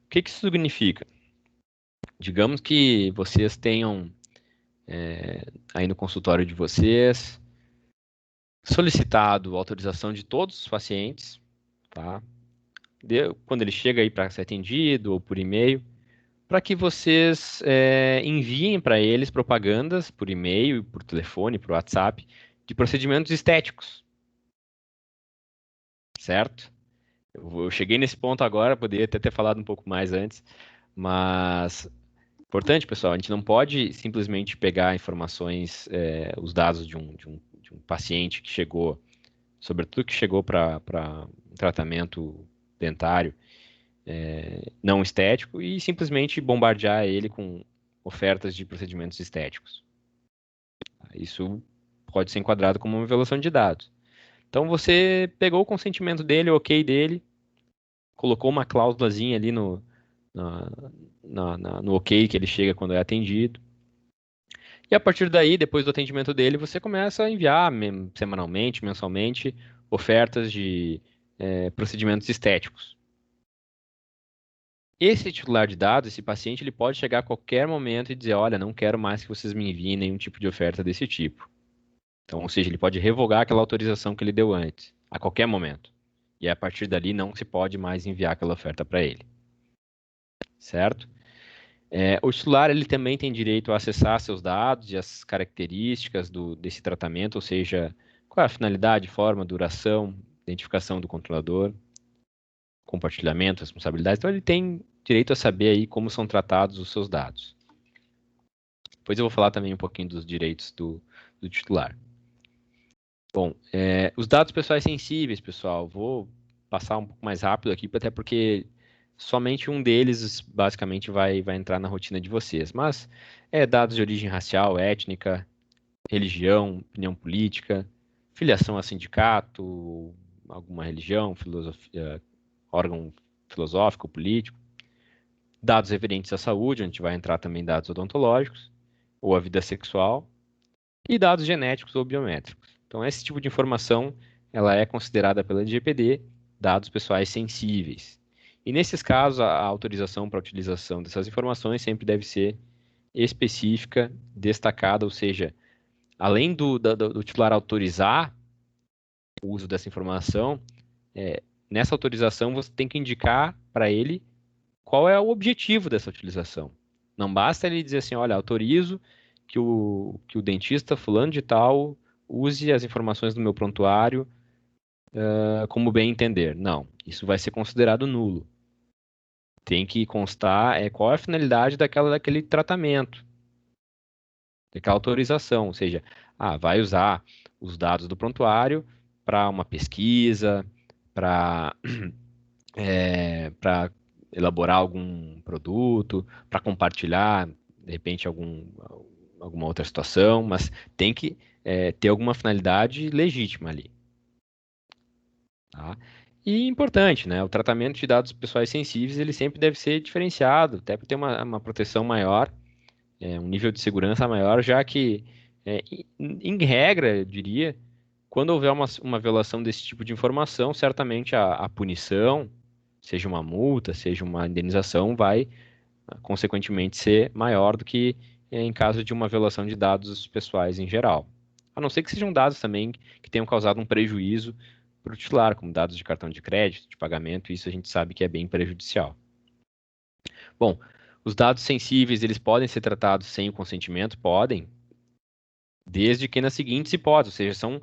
O que isso significa? Digamos que vocês tenham aí no consultório de vocês solicitado a autorização de todos os pacientes, tá? Quando ele chega aí para ser atendido ou por e-mail, para que vocês enviem para eles propagandas por e-mail, por telefone, por WhatsApp, de procedimentos estéticos. Certo? Eu cheguei nesse ponto agora, poderia até ter falado um pouco mais antes, mas importante, pessoal, a gente não pode simplesmente pegar informações, os dados de um paciente que chegou, sobretudo que chegou para um tratamento dentário, não estético, e simplesmente bombardear ele com ofertas de procedimentos estéticos. Isso pode ser enquadrado como uma violação de dados. Então você pegou o consentimento dele, o ok dele, colocou uma cláusulazinha ali no ok que ele chega quando é atendido. E a partir daí, depois do atendimento dele, você começa a enviar semanalmente, mensalmente, ofertas de procedimentos estéticos. Esse titular de dados, esse paciente, ele pode chegar a qualquer momento e dizer, olha, não quero mais que vocês me enviem nenhum tipo de oferta desse tipo. Então, ou seja, ele pode revogar aquela autorização que ele deu antes, a qualquer momento. E a partir dali não se pode mais enviar aquela oferta para ele. Certo? O titular, ele também tem direito a acessar seus dados e as características desse tratamento, ou seja, qual é a finalidade, forma, duração, identificação do controlador, compartilhamento, responsabilidades. Então, ele tem direito a saber aí como são tratados os seus dados. Depois eu vou falar também um pouquinho dos direitos do titular. Bom, os dados pessoais sensíveis, pessoal, vou passar um pouco mais rápido aqui, até porque somente um deles, basicamente, vai entrar na rotina de vocês. Mas dados de origem racial, étnica, religião, opinião política, filiação a sindicato, alguma religião, órgão filosófico, político, dados referentes à saúde, onde vai entrar também dados odontológicos, ou a vida sexual, e dados genéticos ou biométricos. Então, esse tipo de informação, ela é considerada pela LGPD dados pessoais sensíveis. E nesses casos, a autorização para a utilização dessas informações sempre deve ser específica, destacada, ou seja, além do titular autorizar o uso dessa informação, nessa autorização você tem que indicar para ele qual é o objetivo dessa utilização. Não basta ele dizer assim, olha, autorizo que o dentista fulano de tal use as informações do meu prontuário como bem entender. Não, isso vai ser considerado nulo. Tem que constar qual é a finalidade daquele tratamento, daquela autorização. Ou seja, vai usar os dados do prontuário para uma pesquisa, para para elaborar algum produto, para compartilhar, de repente, alguma outra situação, mas tem que ter alguma finalidade legítima ali. Tá? E importante, né? O tratamento de dados pessoais sensíveis, ele sempre deve ser diferenciado, até para ter uma proteção maior, um nível de segurança maior, já que, em regra, eu diria, quando houver uma violação desse tipo de informação, certamente a punição, seja uma multa, seja uma indenização, vai, consequentemente, ser maior do que em caso de uma violação de dados pessoais em geral. A não ser que sejam dados também que tenham causado um prejuízo para o titular, como dados de cartão de crédito, de pagamento, isso a gente sabe que é bem prejudicial. Bom, os dados sensíveis, eles podem ser tratados sem o consentimento? Podem, desde que nas seguintes hipóteses, ou seja, são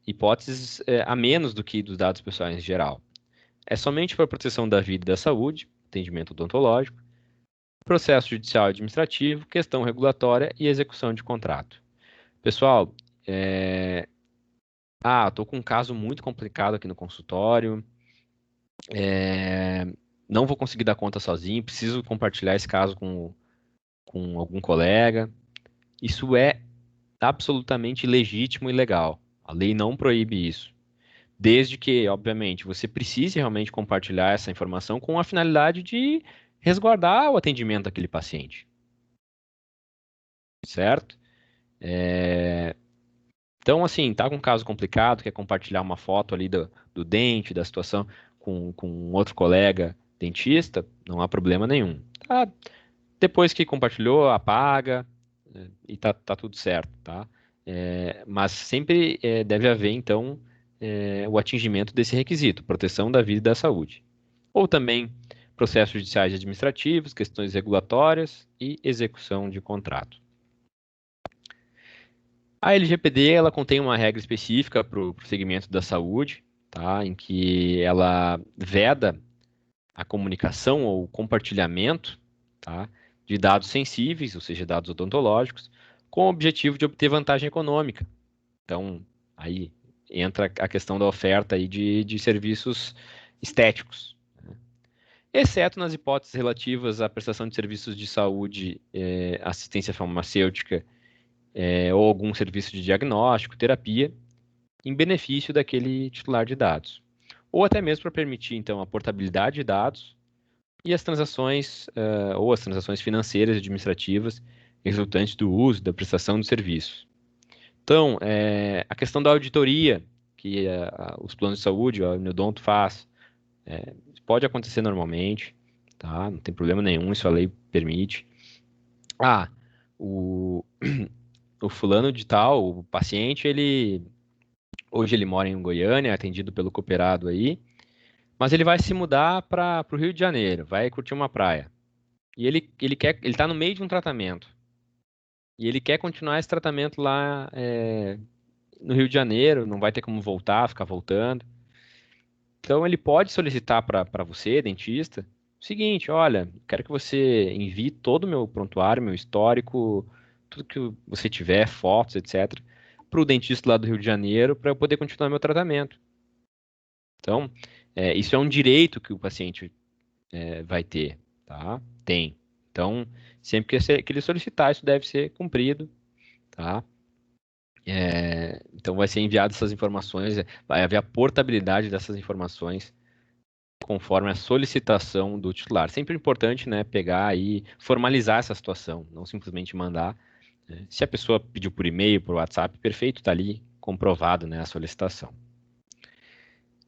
hipóteses a menos do que dos dados pessoais em geral. É somente para a proteção da vida e da saúde, atendimento odontológico, processo judicial e administrativo, questão regulatória e execução de contrato. Pessoal, estou com um caso muito complicado aqui no consultório, não vou conseguir dar conta sozinho, preciso compartilhar esse caso com algum colega. Isso é absolutamente legítimo e legal. A lei não proíbe isso. Desde que, obviamente, você precise realmente compartilhar essa informação com a finalidade de resguardar o atendimento daquele paciente. Certo? Então, assim, tá com um caso complicado, quer compartilhar uma foto ali do dente, da situação com outro colega dentista, não há problema nenhum. Tá? Depois que compartilhou, apaga e tá tudo certo, tá? Mas sempre deve haver, então, o atingimento desse requisito, proteção da vida e da saúde. Ou também processos judiciais e administrativos, questões regulatórias e execução de contrato. A LGPD, ela contém uma regra específica para o segmento da saúde, tá? Em que ela veda a comunicação ou compartilhamento, tá? De dados sensíveis, ou seja, dados odontológicos, com o objetivo de obter vantagem econômica. Então, aí entra a questão da oferta aí de serviços estéticos, né? Exceto nas hipóteses relativas à prestação de serviços de saúde, assistência farmacêutica, ou algum serviço de diagnóstico, terapia, em benefício daquele titular de dados. Ou até mesmo para permitir, então, a portabilidade de dados e as transações, ou as transações financeiras e administrativas resultantes do uso da prestação de serviços. Então, a questão da auditoria que os planos de saúde, a Uniodonto faz, pode acontecer normalmente, tá? Não tem problema nenhum, isso a lei permite. O fulano de tal, o paciente, hoje ele mora em Goiânia, é atendido pelo cooperado aí, mas ele vai se mudar para o Rio de Janeiro, vai curtir uma praia. E ele está no meio de um tratamento. E ele quer continuar esse tratamento lá no Rio de Janeiro, não vai ter como voltar, ficar voltando. Então ele pode solicitar para você, dentista, o seguinte: olha, quero que você envie todo o meu prontuário, meu histórico, tudo que você tiver, fotos, etc., para o dentista lá do Rio de Janeiro, para eu poder continuar meu tratamento. Então, isso é um direito que o paciente vai ter, tá? Tem. Então, sempre que ele solicitar, isso deve ser cumprido, tá? Então, vai ser enviado essas informações, vai haver a portabilidade dessas informações conforme a solicitação do titular. Sempre importante, né, pegar e formalizar essa situação, não simplesmente mandar, né? Se a pessoa pediu por e-mail, por WhatsApp, perfeito, está ali comprovado, né, a solicitação.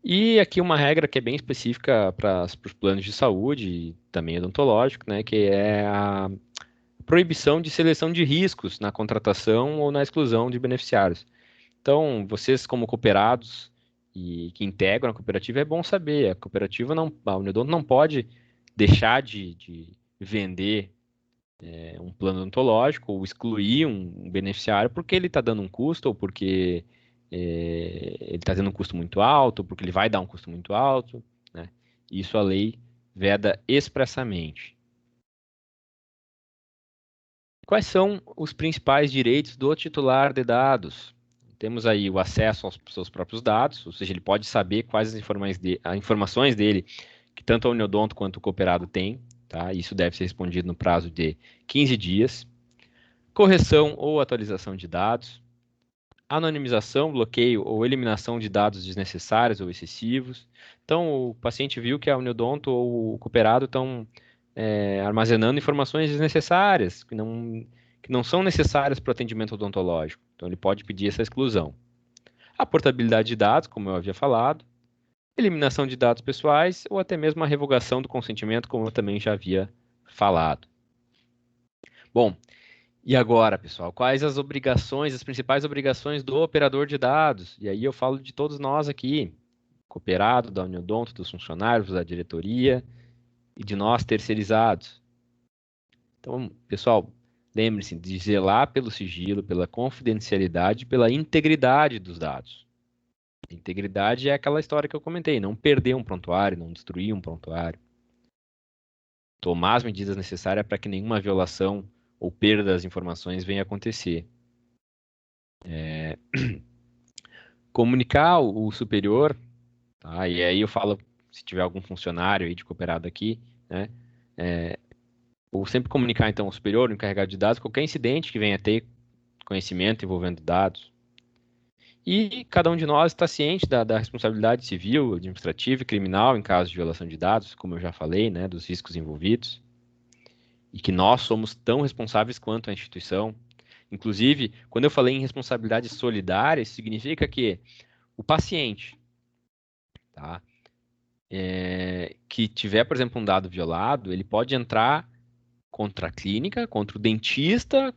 E aqui uma regra que é bem específica para os planos de saúde e também odontológico, né, que é a proibição de seleção de riscos na contratação ou na exclusão de beneficiários. Então, vocês como cooperados e que integram a cooperativa, é bom saber, a Uniodonto não pode deixar de vender um plano odontológico ou excluir um beneficiário porque ele está dando um custo ou porque ele está tendo um custo muito alto, ou porque ele vai dar um custo muito alto, né? Isso a lei veda expressamente. Quais são os principais direitos do titular de dados? Temos aí o acesso aos seus próprios dados, ou seja, ele pode saber quais as informações dele que tanto a Uniodonto quanto o cooperado tem, tá? Isso deve ser respondido no prazo de 15 dias. Correção ou atualização de dados, anonimização, bloqueio ou eliminação de dados desnecessários ou excessivos. Então, o paciente viu que a Uniodonto ou o cooperado estão armazenando informações desnecessárias, que não são necessárias para o atendimento odontológico. Então, ele pode pedir essa exclusão. A portabilidade de dados, como eu havia falado, eliminação de dados pessoais ou até mesmo a revogação do consentimento, como eu também já havia falado. Bom, e agora, pessoal, quais as principais obrigações do operador de dados? E aí eu falo de todos nós aqui, cooperado, da Uniodonto, dos funcionários, da diretoria e de nós terceirizados. Então, pessoal, lembre-se de zelar pelo sigilo, pela confidencialidade e pela integridade dos dados. Integridade é aquela história que eu comentei, não perder um prontuário, não destruir um prontuário. Tomar as medidas necessárias para que nenhuma violação ou perda das informações venha a acontecer. Comunicar o superior, tá? E aí eu falo, se tiver algum funcionário aí de cooperado aqui, né? Ou sempre comunicar, então, o superior, o encarregado de dados, qualquer incidente que venha a ter conhecimento envolvendo dados. E cada um de nós está ciente da responsabilidade civil, administrativa e criminal em caso de violação de dados, como eu já falei, né, dos riscos envolvidos. E que nós somos tão responsáveis quanto a instituição. Inclusive, quando eu falei em responsabilidade solidária, isso significa que o paciente, tá, que tiver, por exemplo, um dado violado, ele pode entrar contra a clínica, contra o dentista,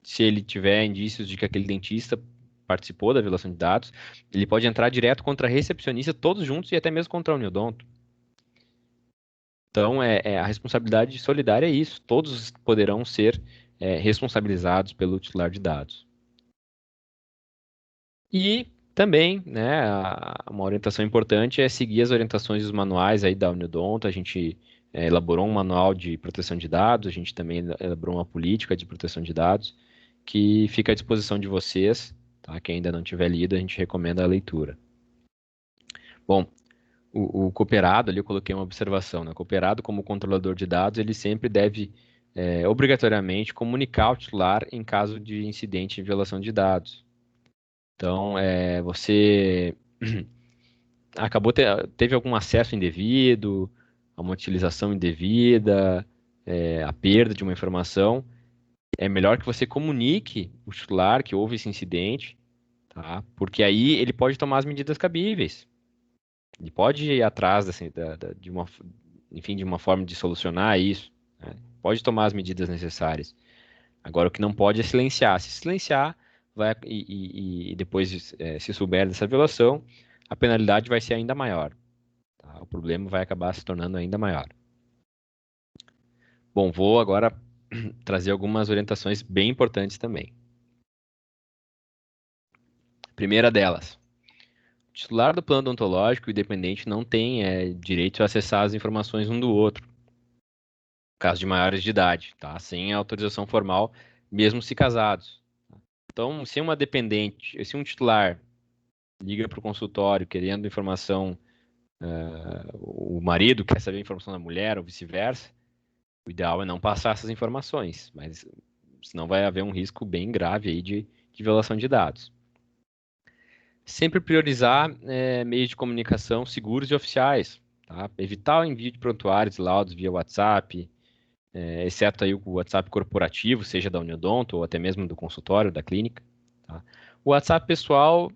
se ele tiver indícios de que aquele dentista participou da violação de dados, ele pode entrar direto contra a recepcionista, todos juntos, e até mesmo contra a Uniodonto. Então, a responsabilidade solidária é isso. Todos poderão ser responsabilizados pelo titular de dados. E também, né, uma orientação importante é seguir as orientações dos manuais aí da Uniodonto. A gente elaborou um manual de proteção de dados, a gente também elaborou uma política de proteção de dados, que fica à disposição de vocês, tá? Quem ainda não tiver lido, a gente recomenda a leitura. Bom, o cooperado, ali eu coloquei uma observação, né? O cooperado, como controlador de dados, ele sempre deve, obrigatoriamente, comunicar ao titular em caso de incidente de violação de dados. Então, você teve algum acesso indevido, a uma utilização indevida, a perda de uma informação, é melhor que você comunique o titular que houve esse incidente, tá? Porque aí ele pode tomar as medidas cabíveis. Ele pode ir atrás de uma forma de solucionar isso, né? Pode tomar as medidas necessárias. Agora, o que não pode é silenciar. Se silenciar, e depois se souber dessa violação, a penalidade vai ser ainda maior, tá? O problema vai acabar se tornando ainda maior. Bom, vou agora trazer algumas orientações bem importantes também. Primeira delas, o titular do plano odontológico e o dependente não tem direito a acessar as informações um do outro, no caso de maiores de idade, tá? Sem autorização formal, mesmo se casados. Então, se se um titular liga para o consultório querendo informação, o marido quer saber a informação da mulher ou vice-versa, o ideal é não passar essas informações, mas senão vai haver um risco bem grave aí de violação de dados. Sempre priorizar meios de comunicação seguros e oficiais, tá? Evitar o envio de prontuários e laudos via WhatsApp, exceto aí o WhatsApp corporativo, seja da Uniodonto ou até mesmo do consultório, da clínica, tá? O WhatsApp pessoal,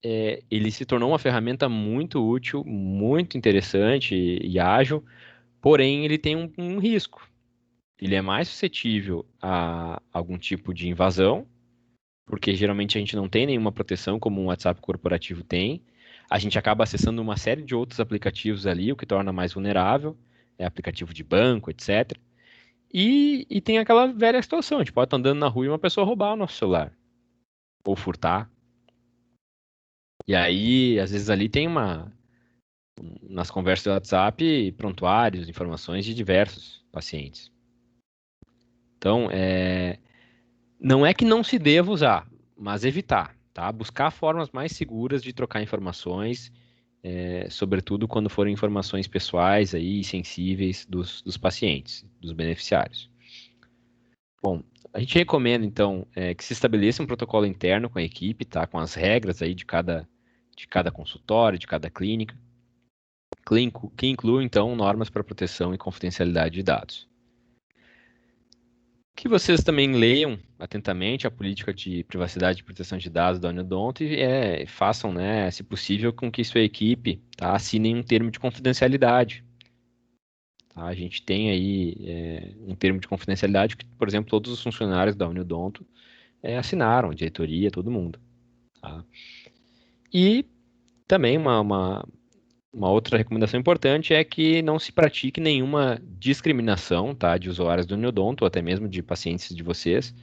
ele se tornou uma ferramenta muito útil, muito interessante e ágil, porém ele tem um risco. Ele é mais suscetível a algum tipo de invasão, porque geralmente a gente não tem nenhuma proteção como um WhatsApp corporativo tem. A gente acaba acessando uma série de outros aplicativos ali, o que torna mais vulnerável. é aplicativo de banco, etc. E tem aquela velha situação, a gente pode estar andando na rua e uma pessoa roubar o nosso celular, ou furtar. E aí, às vezes ali tem nas conversas do WhatsApp, prontuários, informações de diversos pacientes. Então, não é que não se deva usar, mas evitar, tá? Buscar formas mais seguras de trocar informações, sobretudo quando forem informações pessoais aí, sensíveis dos pacientes, dos beneficiários. Bom, a gente recomenda, então, que se estabeleça um protocolo interno com a equipe, tá? Com as regras aí de cada consultório, de cada clínica, que inclui, então, normas para proteção e confidencialidade de dados. Que vocês também leiam atentamente a política de privacidade e proteção de dados da Uniodonto e façam, né, se possível, com que sua equipe, tá, assine um termo de confidencialidade. Tá? A gente tem aí um termo de confidencialidade que, por exemplo, todos os funcionários da Uniodonto assinaram, a diretoria, todo mundo. Tá? E também uma outra recomendação importante é que não se pratique nenhuma discriminação, tá, de usuários do Uniodonto, ou até mesmo de pacientes de vocês,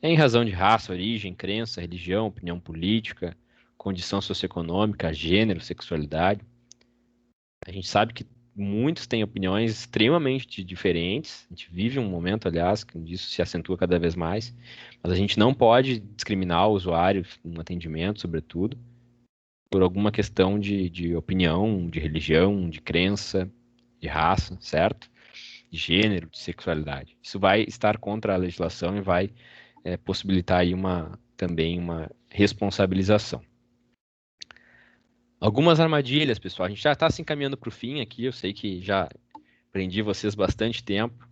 em razão de raça, origem, crença, religião, opinião política, condição socioeconômica, gênero, sexualidade. A gente sabe que muitos têm opiniões extremamente diferentes. A gente vive um momento, aliás, que isso se acentua cada vez mais, mas a gente não pode discriminar o usuário no atendimento, sobretudo, por alguma questão de opinião, de religião, de crença, de raça, certo? De gênero, de sexualidade. Isso vai estar contra a legislação e vai possibilitar aí também uma responsabilização. Algumas armadilhas, pessoal. A gente já está se encaminhando para o fim aqui. Eu sei que já prendi vocês bastante tempo,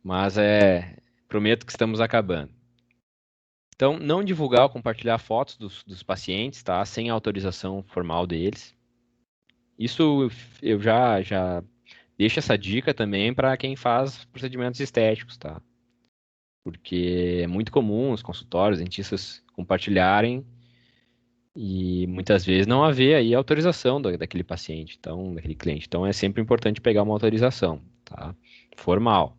mas prometo que estamos acabando. Então, não divulgar ou compartilhar fotos dos pacientes, tá? Sem autorização formal deles. Isso eu já deixo essa dica também para quem faz procedimentos estéticos, tá? Porque é muito comum os consultórios, dentistas compartilharem e muitas vezes não haver aí autorização daquele paciente, então, daquele cliente. Então é sempre importante pegar uma autorização, tá? Formal.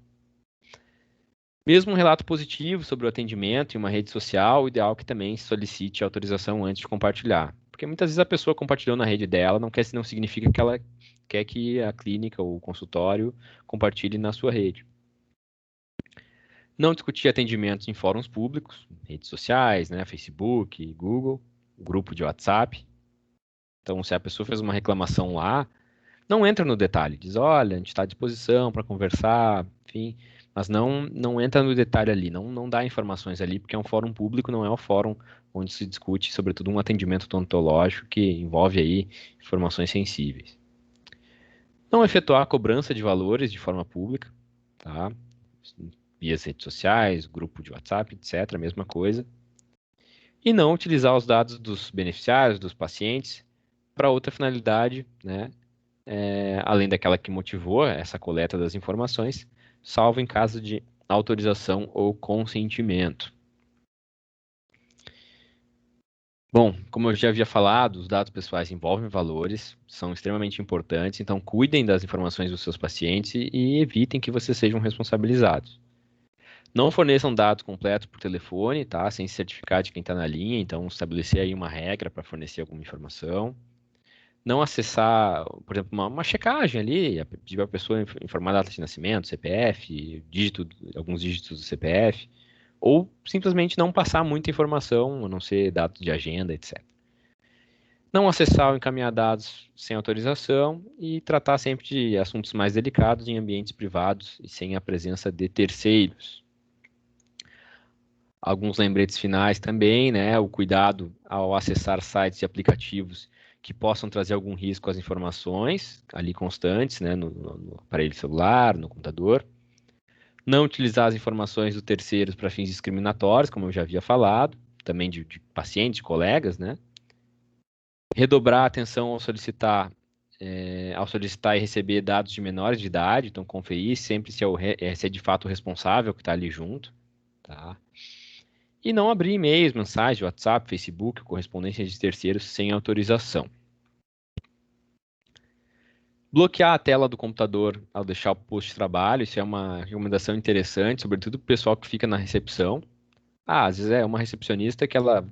Mesmo um relato positivo sobre o atendimento em uma rede social, o ideal é que também solicite autorização antes de compartilhar. Porque muitas vezes a pessoa compartilhou na rede dela, não significa que ela quer que a clínica ou o consultório compartilhe na sua rede. Não discutir atendimentos em fóruns públicos, redes sociais, né, Facebook, Google, grupo de WhatsApp. Então, se a pessoa fez uma reclamação lá, não entra no detalhe. Diz, olha, a gente está à disposição para conversar, enfim, mas não entra no detalhe ali, não dá informações ali, porque é um fórum público, não é um fórum onde se discute, sobretudo, um atendimento odontológico que envolve aí informações sensíveis. Não efetuar a cobrança de valores de forma pública, tá? Via redes sociais, grupo de WhatsApp, etc., a mesma coisa. E não utilizar os dados dos beneficiários, dos pacientes, para outra finalidade, né? Além daquela que motivou essa coleta das informações, salvo em caso de autorização ou consentimento. Bom, como eu já havia falado, os dados pessoais envolvem valores, são extremamente importantes, então cuidem das informações dos seus pacientes e evitem que vocês sejam responsabilizados. Não forneçam dados completos por telefone, tá? Sem se certificar de quem está na linha, então estabelecer aí uma regra para fornecer alguma informação. Não acessar, por exemplo, uma checagem ali, pedir para a pessoa informar a data de nascimento, CPF, alguns dígitos do CPF, ou simplesmente não passar muita informação, a não ser dados de agenda, etc. Não acessar ou encaminhar dados sem autorização e tratar sempre de assuntos mais delicados em ambientes privados e sem a presença de terceiros. Alguns lembretes finais também, né? O cuidado ao acessar sites e aplicativos que possam trazer algum risco às informações ali constantes, né? No aparelho celular, no computador. Não utilizar as informações dos terceiros para fins discriminatórios, como eu já havia falado, também de pacientes, colegas, né? Redobrar a atenção ao solicitar e receber dados de menores de idade, então conferir sempre se é de fato o responsável que está ali junto, tá? E não abrir e-mails, mensagens, WhatsApp, Facebook, correspondência de terceiros sem autorização. Bloquear a tela do computador ao deixar o posto de trabalho, isso é uma recomendação interessante, sobretudo para o pessoal que fica na recepção. Às vezes é uma recepcionista que ela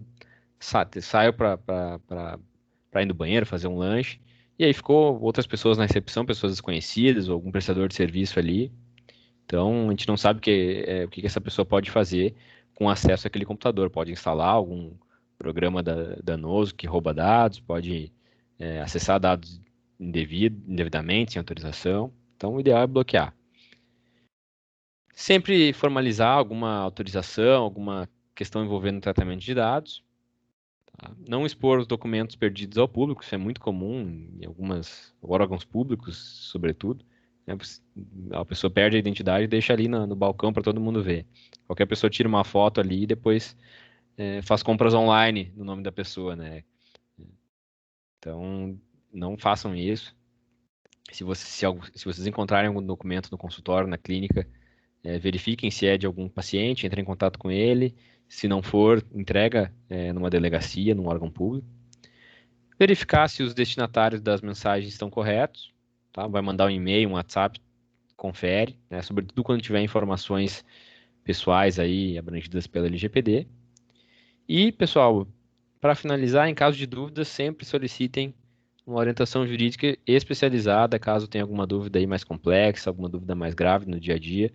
saiu para ir no banheiro, fazer um lanche, e aí ficou outras pessoas na recepção, pessoas desconhecidas, ou algum prestador de serviço ali. Então, a gente não sabe o que essa pessoa pode fazer com acesso àquele computador. Pode instalar algum programa danoso que rouba dados, pode acessar dados indevidamente, sem autorização. Então, o ideal é bloquear. Sempre formalizar alguma autorização, alguma questão envolvendo o tratamento de dados. Tá? Não expor os documentos perdidos ao público, isso é muito comum em alguns órgãos públicos, sobretudo. Né? A pessoa perde a identidade e deixa ali no balcão para todo mundo ver. Qualquer pessoa tira uma foto ali e depois faz compras online no nome da pessoa, né? Então, não façam isso. Se vocês encontrarem algum documento no consultório, na clínica, verifiquem se é de algum paciente, entrem em contato com ele. Se não for, entrega numa delegacia, num órgão público. Verificar se os destinatários das mensagens estão corretos. Tá? Vai mandar um e-mail, um WhatsApp, confere, né? Sobretudo quando tiver informações pessoais aí abrangidas pela LGPD. E, pessoal, para finalizar, em caso de dúvidas, sempre solicitem uma orientação jurídica especializada, caso tenha alguma dúvida aí mais complexa, alguma dúvida mais grave no dia a dia.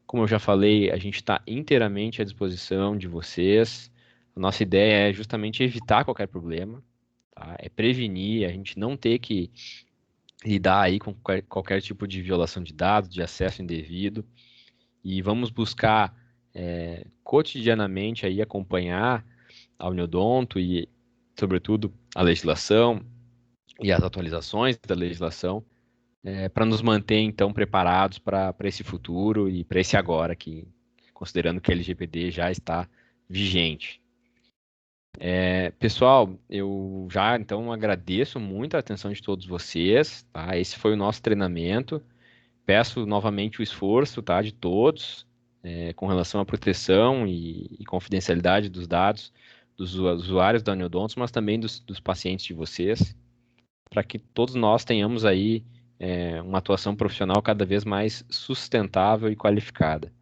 Como eu já falei, a gente está inteiramente à disposição de vocês. A nossa ideia é justamente evitar qualquer problema, tá? É prevenir, a gente não ter que lidar aí com qualquer tipo de violação de dados, de acesso indevido. E vamos buscar cotidianamente aí acompanhar a Uniodonto e, sobretudo, a legislação e as atualizações da legislação para nos manter, então, preparados para esse futuro e para esse agora, considerando que a LGPD já está vigente. Pessoal, eu já, então, agradeço muito a atenção de todos vocês, tá? Esse foi o nosso treinamento. Peço novamente o esforço, tá, de todos com relação à proteção e confidencialidade dos dados dos usuários da Uniodontos, mas também dos pacientes de vocês, para que todos nós tenhamos aí uma atuação profissional cada vez mais sustentável e qualificada.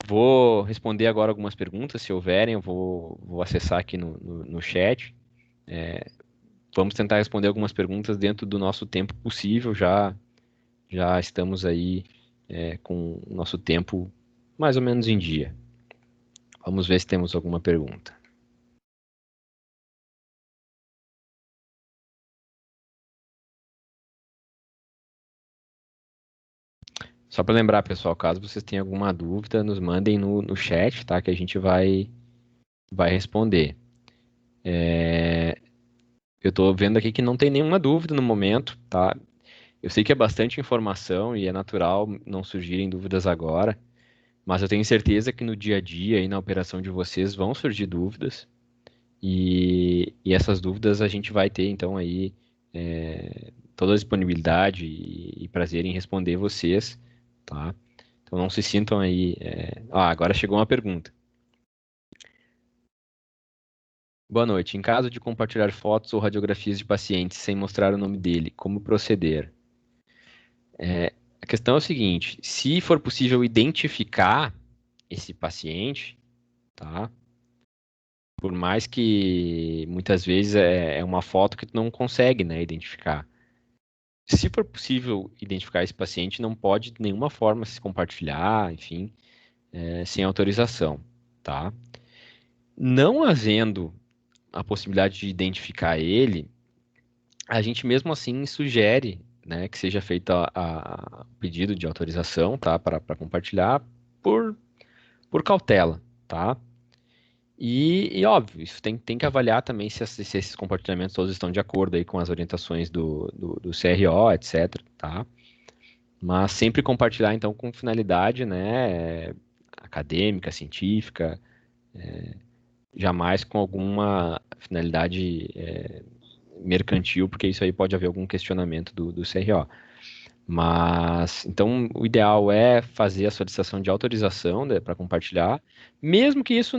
Vou responder agora algumas perguntas, se houverem, eu vou acessar aqui no chat. Vamos tentar responder algumas perguntas dentro do nosso tempo possível, já estamos aí com o nosso tempo mais ou menos em dia. Vamos ver se temos alguma pergunta. Só para lembrar, pessoal, caso vocês tenham alguma dúvida, nos mandem no chat, tá? Que a gente vai responder. Eu estou vendo aqui que não tem nenhuma dúvida no momento, tá? Eu sei que é bastante informação e é natural não surgirem dúvidas agora, mas eu tenho certeza que no dia a dia e na operação de vocês vão surgir dúvidas e essas dúvidas a gente vai ter, então, aí toda a disponibilidade e prazer em responder vocês, tá? Então não se sintam aí... agora chegou uma pergunta. Boa noite. Em caso de compartilhar fotos ou radiografias de pacientes sem mostrar o nome dele, como proceder? A questão é o seguinte, se for possível identificar esse paciente, tá? Por mais que muitas vezes é uma foto que tu não consegue, né, identificar. Se for possível identificar esse paciente, não pode de nenhuma forma se compartilhar, enfim, sem autorização, tá? Não havendo a possibilidade de identificar ele, a gente mesmo assim sugere, né, que seja feito o pedido de autorização, tá, para compartilhar por cautela, tá? E óbvio, isso tem que avaliar também se esses compartilhamentos todos estão de acordo aí com as orientações do CRO, etc, tá? Mas sempre compartilhar, então, com finalidade, né, acadêmica, científica, jamais com alguma finalidade mercantil, porque isso aí pode haver algum questionamento do CRO. Mas, então, o ideal é fazer a solicitação de autorização, né, para compartilhar, mesmo que isso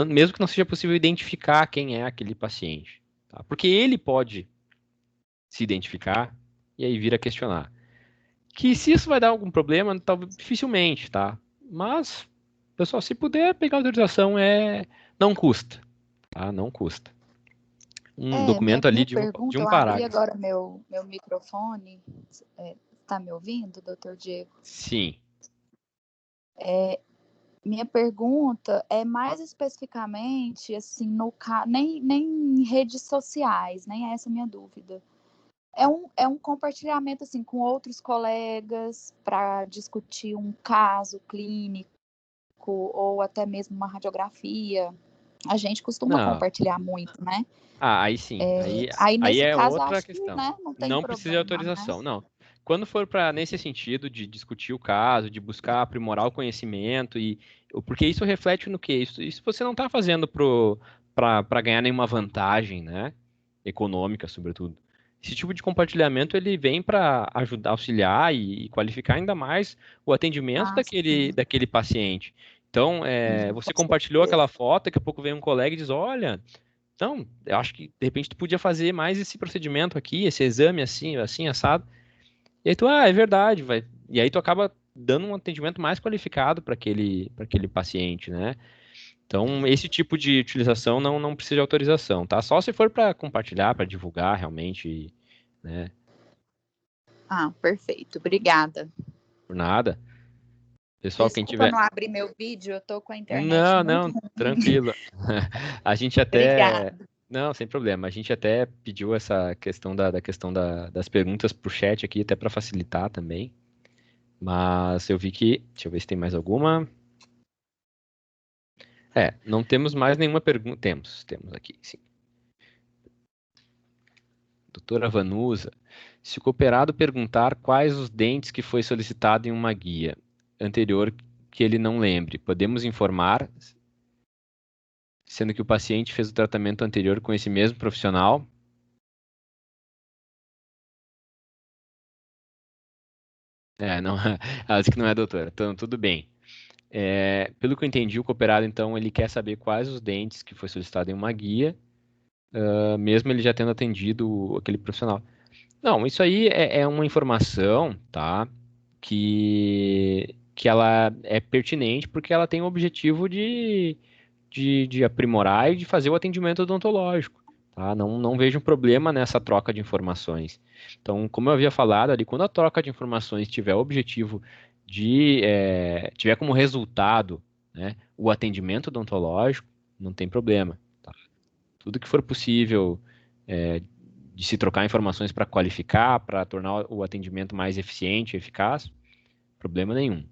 mesmo que não seja possível identificar quem é aquele paciente, tá? Porque ele pode se identificar e aí vir a questionar. Que se isso vai dar algum problema, talvez dificilmente, tá? Mas, pessoal, se puder pegar autorização, não custa, tá? Não custa. Um Minha, documento ali minha de pergunta, um eu abri parágrafo. agora meu microfone. Tá me ouvindo, doutor Diego? Sim. Minha pergunta é mais especificamente, assim, nem em redes sociais, nem é essa a minha dúvida. É um compartilhamento, assim, com outros colegas para discutir um caso clínico ou até mesmo uma radiografia. A gente costuma Não. compartilhar muito, né? Aí sim. Aí, Aí nesse é caso, outra acho que, questão. né, não tem Não precisa de problema, né? autorização, não. Quando for para nesse sentido de discutir o caso, de buscar aprimorar o conhecimento porque isso reflete no quê? Isso você não está fazendo para ganhar nenhuma vantagem, né? Econômica, sobretudo. Esse tipo de compartilhamento ele vem para ajudar, auxiliar e qualificar ainda mais o atendimento Sim. daquele paciente. Então, você Com compartilhou certeza. aquela foto, daqui a pouco vem um colega e diz, olha, então, eu acho que de repente tu podia fazer mais esse procedimento aqui, esse exame assim, assim, assado. E aí tu, é verdade, vai. E aí tu acaba dando um atendimento mais qualificado para aquele paciente, né? Então, esse tipo de utilização não precisa de autorização, tá? Só se for para compartilhar, para divulgar realmente, né? Perfeito. Obrigada. Por nada. Pessoal, quem Desculpa tiver. não abrir meu vídeo, eu tô com a internet Não, muito não, ruim. tranquilo. A gente até. Obrigada. Não, sem problema. A gente até pediu essa questão da questão das perguntas pro chat aqui, até para facilitar também. Mas eu vi que. Deixa eu ver se tem mais alguma. Não temos mais nenhuma pergunta. Temos aqui, sim. Doutora Vanusa, se o cooperado perguntar quais os dentes que foi solicitado em uma guia anterior que ele não lembre, podemos informar, sendo que o paciente fez o tratamento anterior com esse mesmo profissional? Não, ela disse que não é doutora. Então, tudo bem. Pelo que eu entendi, o cooperado, então, ele quer saber quais os dentes que foi solicitado em uma guia, mesmo ele já tendo atendido aquele profissional. Não, isso aí é uma informação, tá? Que ela é pertinente porque ela tem o objetivo de aprimorar e de fazer o atendimento odontológico, tá? Não vejo um problema nessa troca de informações. Então, como eu havia falado ali, quando a troca de informações tiver o objetivo tiver como resultado, né, o atendimento odontológico, não tem problema, tá? Tudo que for possível é, de se trocar informações para qualificar, para tornar o atendimento mais eficiente e eficaz, problema nenhum.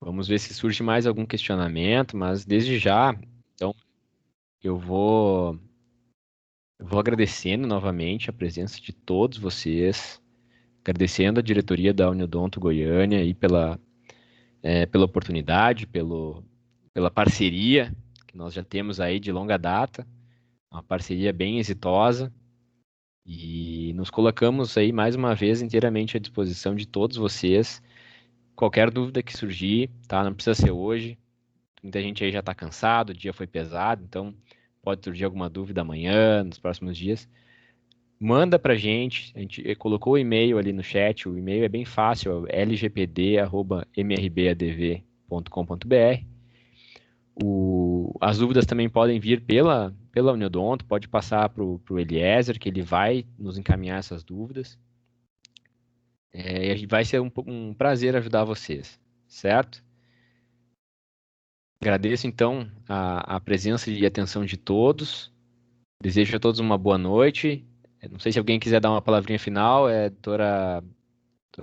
Vamos ver se surge mais algum questionamento, mas desde já, então, eu vou agradecendo novamente a presença de todos vocês, agradecendo a diretoria da Uniodonto Goiânia aí pela oportunidade, pela parceria que nós já temos aí de longa data, uma parceria bem exitosa. E nos colocamos aí mais uma vez inteiramente à disposição de todos vocês. Qualquer dúvida que surgir, tá? Não precisa ser hoje. Muita gente aí já está cansado, o dia foi pesado, então pode surgir alguma dúvida amanhã, nos próximos dias. Manda pra gente, a gente colocou o e-mail ali no chat, o e-mail é bem fácil, é lgpd@mbradv.com.br. As dúvidas também podem vir pela Uniodonto, pode passar para o Eliezer, que ele vai nos encaminhar essas dúvidas. E vai ser um prazer ajudar vocês, certo? Agradeço, então, a presença e atenção de todos. Desejo a todos uma boa noite. Não sei se alguém quiser dar uma palavrinha final, doutor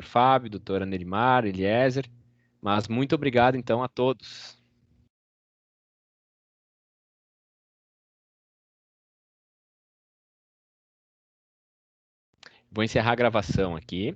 Fábio, doutora Nerimar, Eliezer. Mas muito obrigado, então, a todos. Vou encerrar a gravação aqui.